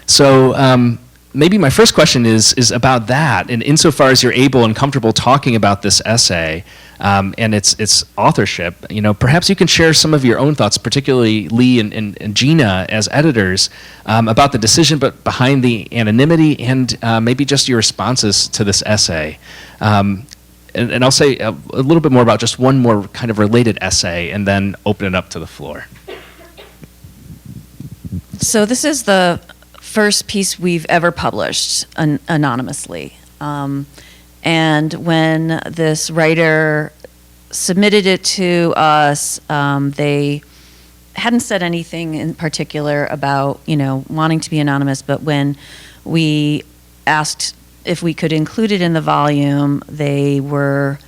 Speaker 1: So maybe my first question is about that, and insofar as you're able and comfortable talking about this essay and its authorship, perhaps you can share some of your own thoughts, particularly Leigh and Jeana as editors, about the decision but behind the anonymity, and maybe just your responses to this essay. And I'll say a little bit more about just one more kind of related essay, and then open it up to the floor.
Speaker 3: So this is the first piece we've ever published anonymously. And when this writer submitted it to us, they hadn't said anything in particular about, wanting to be anonymous, but when we asked if we could include it in the volume, they were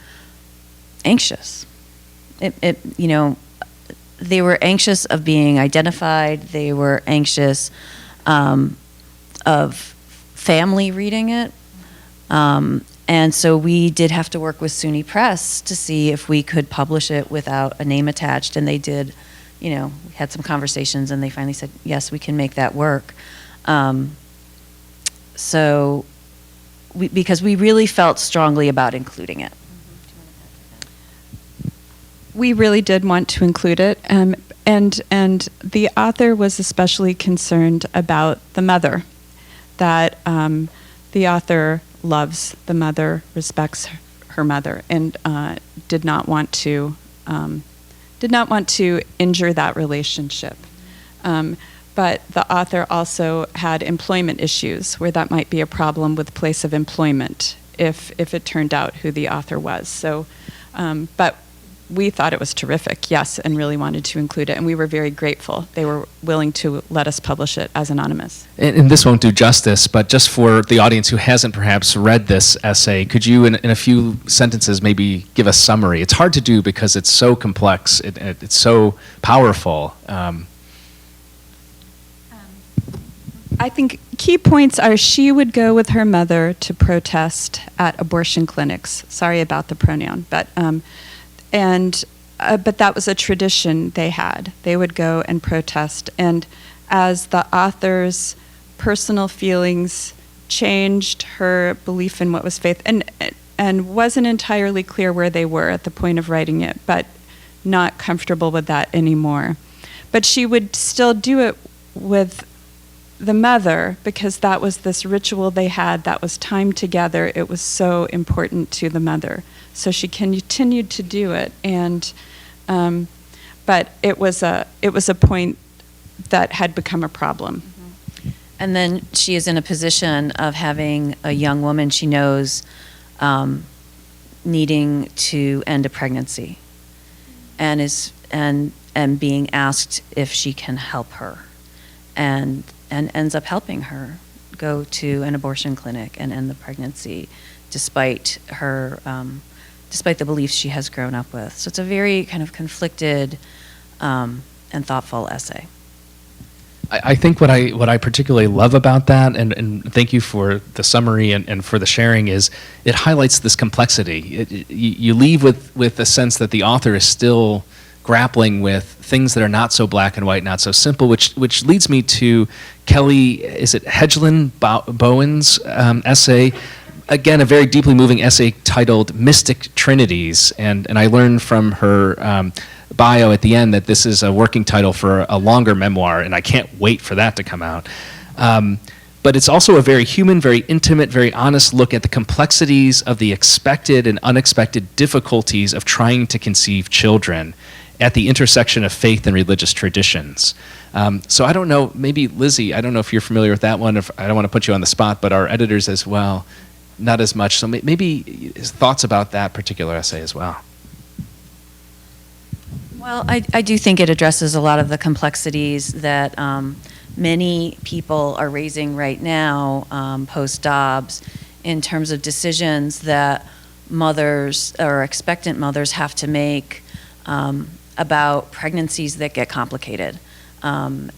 Speaker 3: anxious. They were anxious of being identified. They were anxious of family reading it. And so we did have to work with SUNY Press to see if we could publish it without a name attached. And they did, we had some conversations, and they finally said, yes, we can make that work. Because we really felt strongly about including it.
Speaker 2: We really did want to include it, and the author was especially concerned about the mother, that the author loves the mother, respects her mother, and did not want to injure that relationship. But the author also had employment issues where that might be a problem with place of employment if it turned out who the author was. So, but we thought it was terrific, yes, and really wanted to include it, and we were very grateful. They were willing to let us publish it as anonymous.
Speaker 1: And this won't do justice, but just for the audience who hasn't perhaps read this essay, could you, in a few sentences, maybe give a summary? It's hard to do because it's so complex, it's so powerful.
Speaker 2: I think key points are she would go with her mother to protest at abortion clinics. Sorry about the pronoun, but that was a tradition they had. They would go and protest, and as the author's personal feelings changed, her belief in what was faith, and wasn't entirely clear where they were at the point of writing it, but not comfortable with that anymore. But she would still do it with the mother, because that was this ritual they had, that was time together. It was so important to the mother. So she continued to do it, and but it was a point that had become a problem.
Speaker 3: And then she is in a position of having a young woman she knows needing to end a pregnancy, and being asked if she can help her, and ends up helping her go to an abortion clinic and end the pregnancy, despite despite the beliefs she has grown up with. So it's a very kind of conflicted and thoughtful essay.
Speaker 1: I think what I particularly love about that, and thank you for the summary and for the sharing, is it highlights this complexity. You leave with the sense that the author is still grappling with things that are not so black and white, not so simple, which leads me to Kelly, is it Hedgelin Bowen's essay? Again, a very deeply moving essay titled Mystic Trinities, and I learned from her bio at the end that this is a working title for a longer memoir, and I can't wait for that to come out. But it's also a very human, very intimate, very honest look at the complexities of the expected and unexpected difficulties of trying to conceive children at the intersection of faith and religious traditions. So I don't know, maybe Lizzie, I don't know if you're familiar with that one, I don't want to put you on the spot, but our editors as well, not as much. So maybe thoughts about that particular essay as well.
Speaker 3: Well, I do think it addresses a lot of the complexities that many people are raising right now, post-Dobbs, in terms of decisions that mothers or expectant mothers have to make about pregnancies that get complicated, and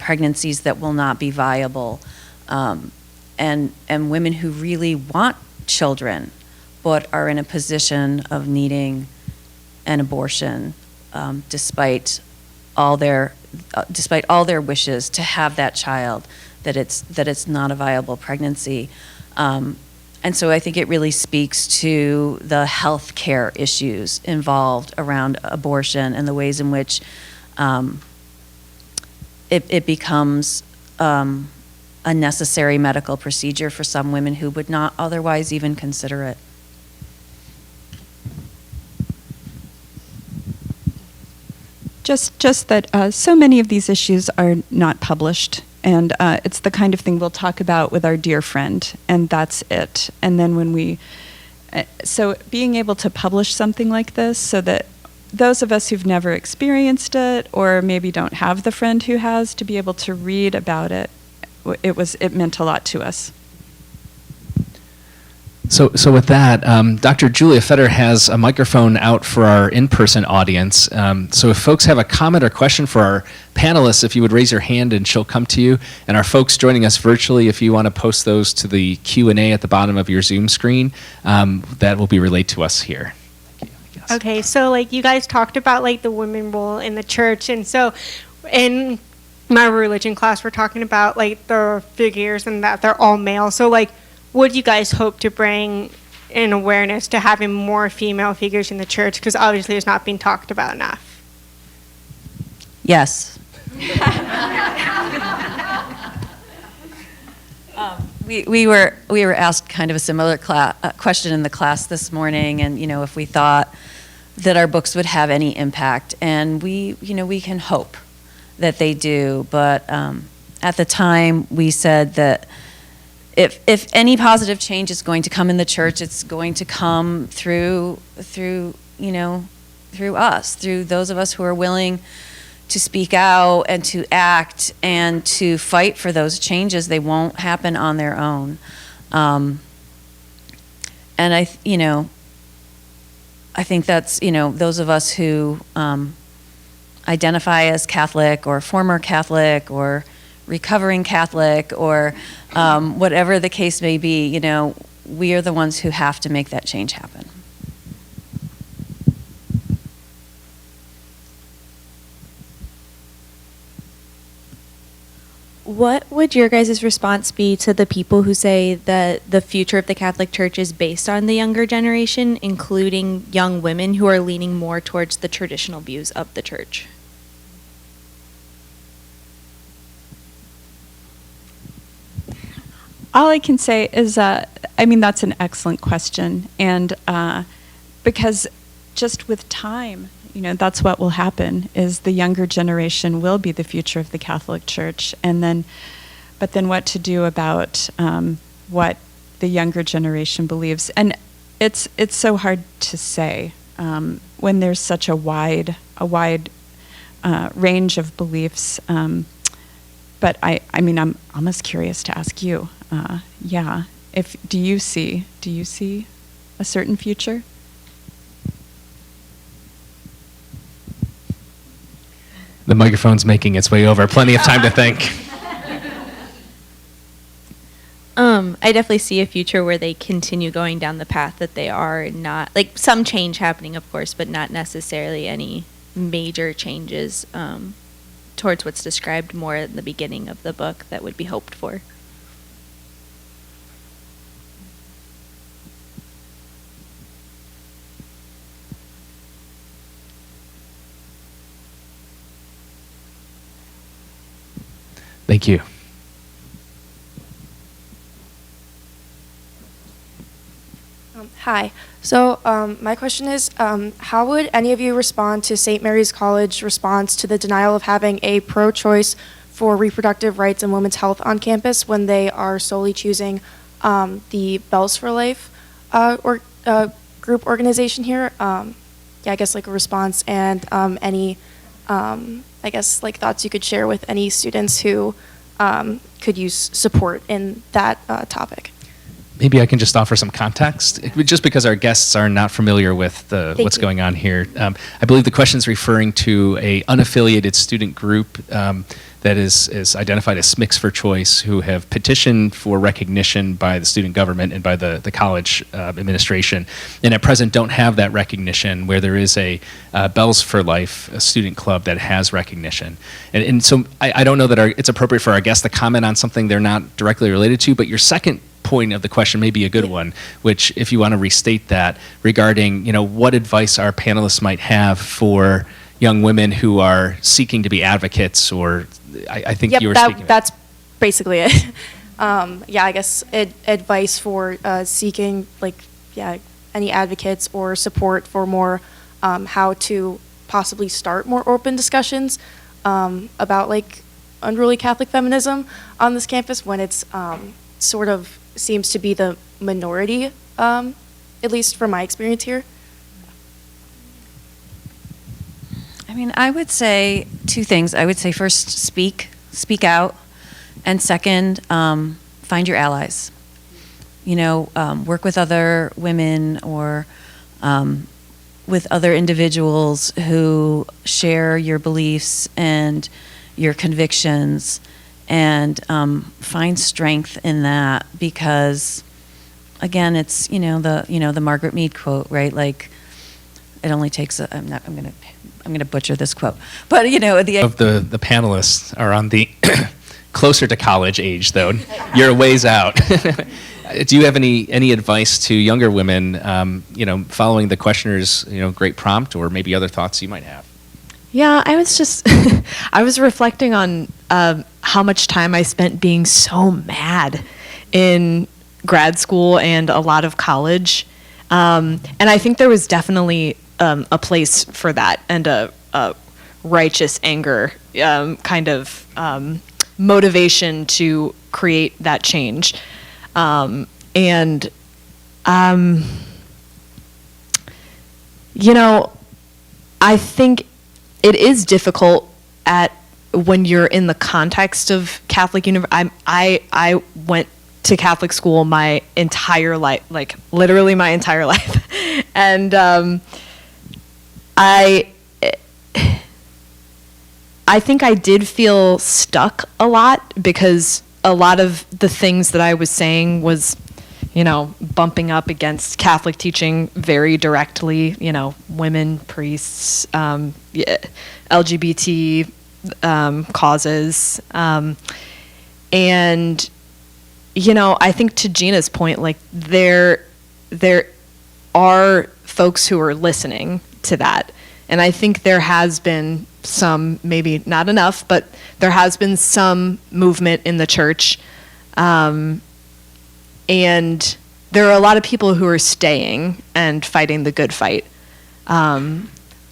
Speaker 3: pregnancies that will not be viable, and women who really want children but are in a position of needing an abortion, despite all their wishes to have that child, that it's not a viable pregnancy. And so I think it really speaks to the health care issues involved around abortion and the ways in which it becomes a necessary medical procedure for some women who would not otherwise even consider it.
Speaker 2: Just that so many of these issues are not published, and it's the kind of thing we'll talk about with our dear friend, and that's it. And then so being able to publish something like this so that those of us who've never experienced it or maybe don't have the friend who has, to be able to read about it, it meant a lot to us.
Speaker 1: So with that, Dr. Julia Fetter has a microphone out for our in-person audience. So if folks have a comment or question for our panelists, if you would raise your hand and she'll come to you. And our folks joining us virtually, if you want to post those to the Q&A at the bottom of your Zoom screen, that will be relayed to us here. Thank you, I guess.
Speaker 5: Okay, so you guys talked about the women role in the church, and so in my religion class we're talking about the figures and that they're all male. So would you guys hope to bring in awareness to having more female figures in the church? Because obviously it's not being talked about enough.
Speaker 3: Yes. We were asked kind of a similar question in the class this morning, and if we thought that our books would have any impact, and we can hope that they do, but at the time we said that if any positive change is going to come in the church, it's going to come through us, through those of us who are willing to speak out and to act and to fight for those changes. They won't happen on their own. And I think that's, those of us who identify as Catholic or former Catholic or recovering Catholic or whatever the case may be, we are the ones who have to make that change happen.
Speaker 6: What would your guys' response be to the people who say that the future of the Catholic Church is based on the younger generation, including young women who are leaning more towards the traditional views of the church?
Speaker 2: All I can say is, that's an excellent question. And because just with time, that's what will happen, is the younger generation will be the future of the Catholic Church. But then what to do about what the younger generation believes. And it's so hard to say when there's such a wide range of beliefs. but I mean, I'm almost curious to ask you. Yeah, do you see a certain future?
Speaker 1: The microphone's making its way over. Plenty of time to think.
Speaker 6: I definitely see a future where they continue going down the path that they are, not like some change happening, of course, but not necessarily any major changes towards what's described more at the beginning of the book that would be hoped for.
Speaker 1: Thank you.
Speaker 7: Hi. So my question is, how would any of you respond to St. Mary's College response to the denial of having a pro-choice for reproductive rights and women's health on campus when they are solely choosing the Bells for Life group organization here? Yeah, I guess like a response and any, I guess like thoughts you could share with any students who could use support in that topic.
Speaker 1: Maybe I can just offer some context, just because our guests are not familiar with what's going on here. I believe the question is referring to a unaffiliated student group that is identified as SMICs for Choice, who have petitioned for recognition by the student government and by the college administration, and at present don't have that recognition, where there is a Bells for Life, a student club that has recognition. And so I don't know that it's appropriate for our guests to comment on something they're not directly related to, but your second point of the question may be a good one, which if you want to restate that regarding, what advice our panelists might have for young women who are seeking to be advocates, or I think you were speaking.
Speaker 7: That's basically it. Yeah, I guess advice for seeking any advocates or support for more how to possibly start more open discussions about like unruly Catholic feminism on this campus when it's sort of seems to be the minority, at least from my experience here.
Speaker 3: I mean, I would say two things. I would say first, speak out, and second, find your allies. Work with other women or with other individuals who share your beliefs and your convictions, and find strength in that, because again, it's the Margaret Mead quote, right? Like, it only takes I'm gonna butcher this quote, but
Speaker 1: the panelists are on the closer to college age, though. You're a ways out. Do you have any advice to younger women, following the questioner's great prompt, or maybe other thoughts you might have?
Speaker 4: Yeah, I was just, I was reflecting on how much time I spent being so mad in grad school and a lot of college. And I think there was definitely a place for that, and a righteous anger kind of motivation to create that change. I think it is difficult when you're in the context of Catholic university. I went to Catholic school my entire life, like literally my entire life, and I think I did feel stuck a lot, because a lot of the things that I was saying was, bumping up against Catholic teaching very directly, women, priests, LGBT causes. And, I think to Jeana's point, like there are folks who are listening to that. And I think there has been some, maybe not enough, but there has been some movement in the church. And there are a lot of people who are staying and fighting the good fight. I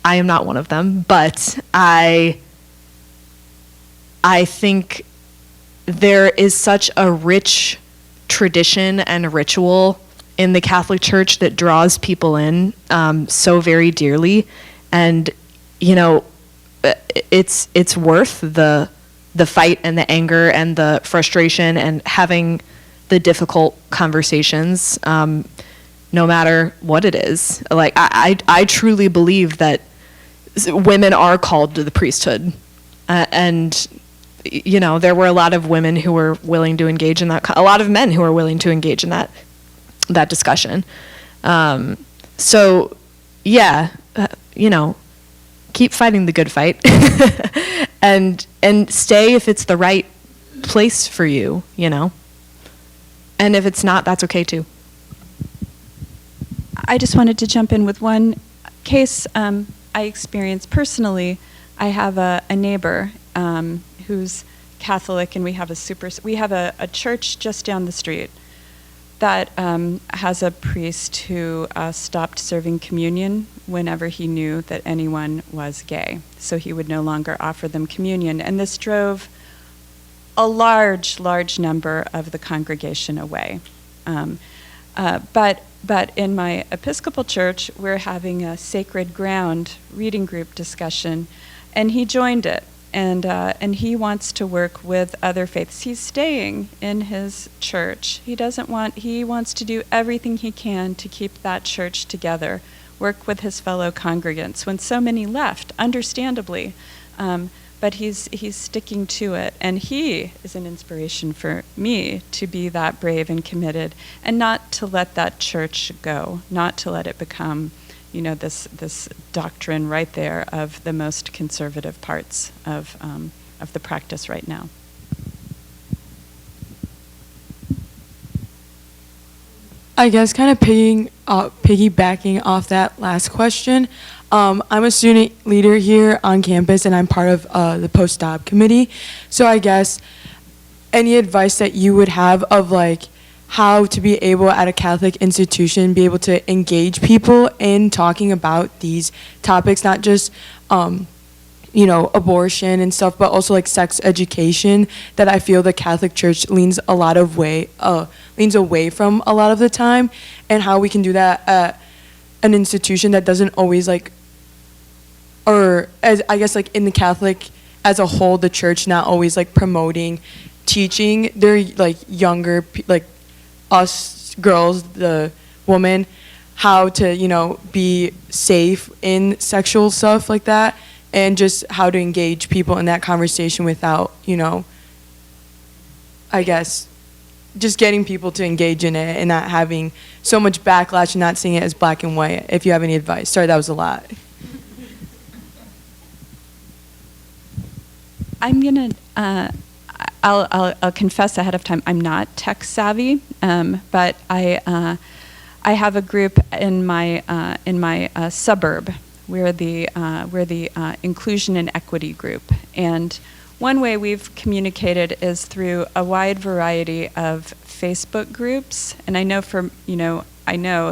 Speaker 4: am not one of them, but I think there is such a rich tradition and ritual in the Catholic Church that draws people in so very dearly. And, it's worth the the fight and the anger and the frustration and having the difficult conversations, no matter what it is. Like, I truly believe that women are called to the priesthood. And, you know, there were a lot of women who were willing to engage in that, a lot of men who were willing to engage in that discussion. So, yeah, you know, keep fighting the good fight and stay if it's the right place for you, you know. And if it's not, that's okay too.
Speaker 2: I just wanted to jump in with one case I experienced personally. I have a neighbor who's Catholic, and we have a church just down the street that has a priest who stopped serving communion whenever he knew that anyone was gay. So he would no longer offer them communion. And this drove a large number of the congregation away. But in my Episcopal church, we're having a sacred ground reading group discussion, and he joined it. And he wants to work with other faiths. He's staying in his church. He wants to do everything he can to keep that church together, work with his fellow congregants when so many left, understandably. But he's sticking to it. And he is an inspiration for me to be that brave and committed and not to let that church go, not to let it become, you know, this doctrine right there of the most conservative parts of the practice right now.
Speaker 8: I guess kind of piggybacking off that last question, I'm a student leader here on campus, and I'm part of the post-op committee. So I guess any advice that you would have of like how to be able at a Catholic institution be able to engage people in talking about these topics, not just you know, abortion and stuff, but also like sex education, that I feel the Catholic Church leans away from a lot of the time, and how we can do that at an institution that doesn't always like, or as I guess like in the Catholic as a whole, the church not always like promoting, teaching their like younger like us girls, the women, how to, you know, be safe in sexual stuff like that, and just how to engage people in that conversation without, you know, I guess, just getting people to engage in it and not having so much backlash and not seeing it as black and white. If you have any advice. Sorry, that was a lot.
Speaker 2: I'm gonna. I'll confess ahead of time, I'm not tech savvy, but I have a group in my suburb. We're the inclusion and equity group, and one way we've communicated is through a wide variety of Facebook groups. And I know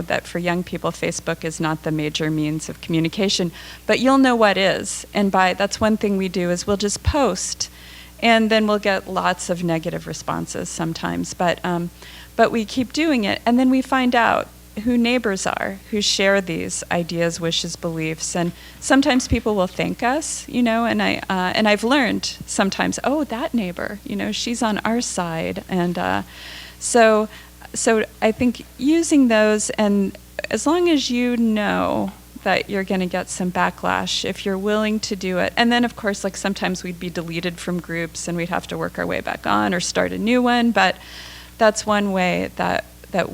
Speaker 2: that for young people, Facebook is not the major means of communication, but you'll know what is. And that's one thing we do is we'll just post, and then we'll get lots of negative responses sometimes. But we keep doing it, and then we find out who neighbors are, who share these ideas, wishes, beliefs, and sometimes people will thank us, you know. And I've learned sometimes, oh, that neighbor, you know, she's on our side, and so I think using those, and as long as you know that you're going to get some backlash, if you're willing to do it, and then of course, like sometimes we'd be deleted from groups and we'd have to work our way back on or start a new one, but that's one way that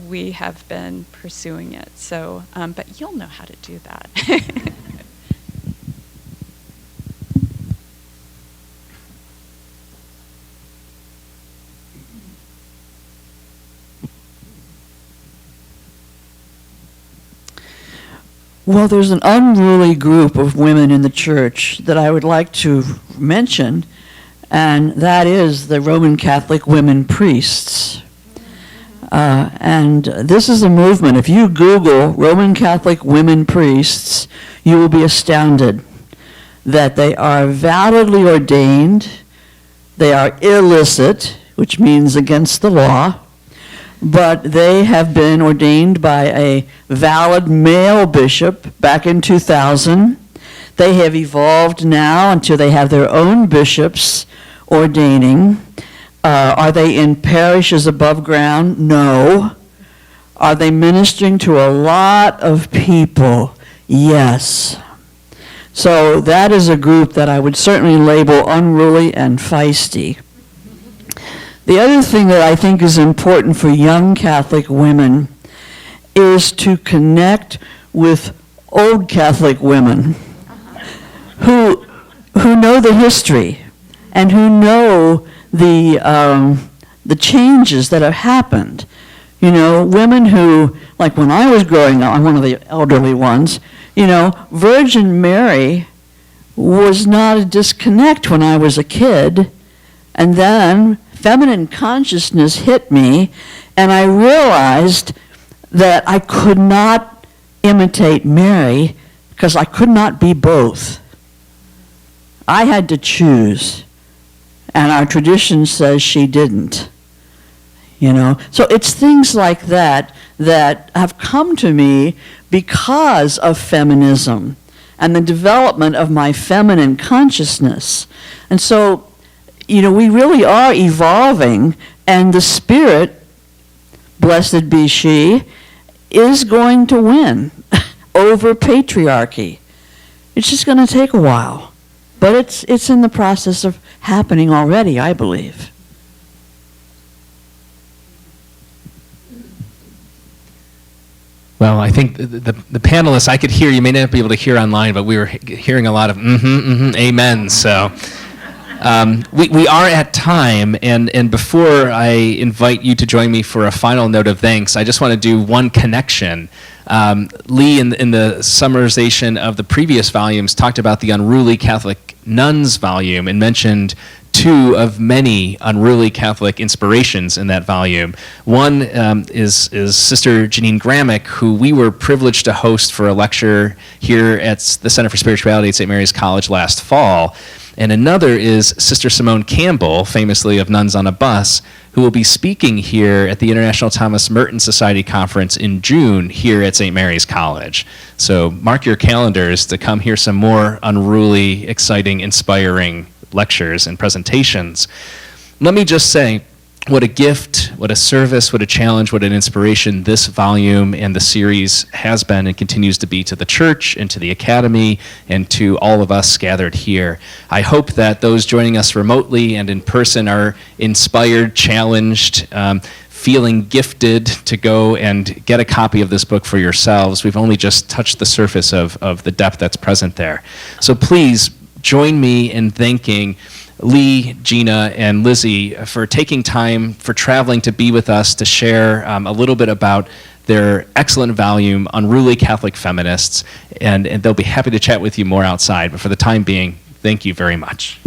Speaker 2: we have been pursuing it. So, but you'll know how to do that.
Speaker 9: Well, there's an unruly group of women in the church that I would like to mention, and that is the Roman Catholic women priests. And this is a movement. If you Google Roman Catholic women priests, you will be astounded that they are validly ordained, they are illicit, which means against the law, but they have been ordained by a valid male bishop back in 2000. They have evolved now until they have their own bishops ordaining. Are they in parishes above ground? No. Are they ministering to a lot of people? Yes. So that is a group that I would certainly label unruly and feisty. The other thing that I think is important for young Catholic women is to connect with old Catholic women who know the history and who know the changes that have happened. You know, women who, like when I was growing up, I'm one of the elderly ones, you know, Virgin Mary was not a disconnect when I was a kid, and then feminine consciousness hit me, and I realized that I could not imitate Mary because I could not be both. I had to choose, and our tradition says she didn't. You know, so it's things like that that have come to me because of feminism and the development of my feminine consciousness. And so, you know, we really are evolving, and the Spirit, blessed be she, is going to win over patriarchy. It's just going to take a while, but it's in the process of happening already, I believe.
Speaker 1: Well, I think the panelists, I could hear, you may not be able to hear online, but we were hearing a lot of amen. So we are at time, and before I invite you to join me for a final note of thanks, I just want to do one connection. Leigh, in the summarization of the previous volumes, talked about the Unruly Catholic Nuns volume and mentioned two of many unruly Catholic inspirations in that volume. One is Sister Janine Gramick, who we were privileged to host for a lecture here at the Center for Spirituality at St. Mary's College last fall. And another is Sister Simone Campbell, famously of Nuns on a Bus, who will be speaking here at the International Thomas Merton Society Conference in June here at St. Mary's College. So mark your calendars to come hear some more unruly, exciting, inspiring lectures and presentations. Let me just say, what a gift, what a service, what a challenge, what an inspiration this volume and the series has been and continues to be to the church and to the academy and to all of us gathered here. I hope that those joining us remotely and in person are inspired, challenged, feeling gifted to go and get a copy of this book for yourselves. We've only just touched the surface of the depth that's present there. So please join me in thanking Leigh, Jeana, and Lizzie for taking time, for traveling to be with us, to share a little bit about their excellent volume, Unruly Catholic Feminists, and they'll be happy to chat with you more outside. But for the time being, thank you very much.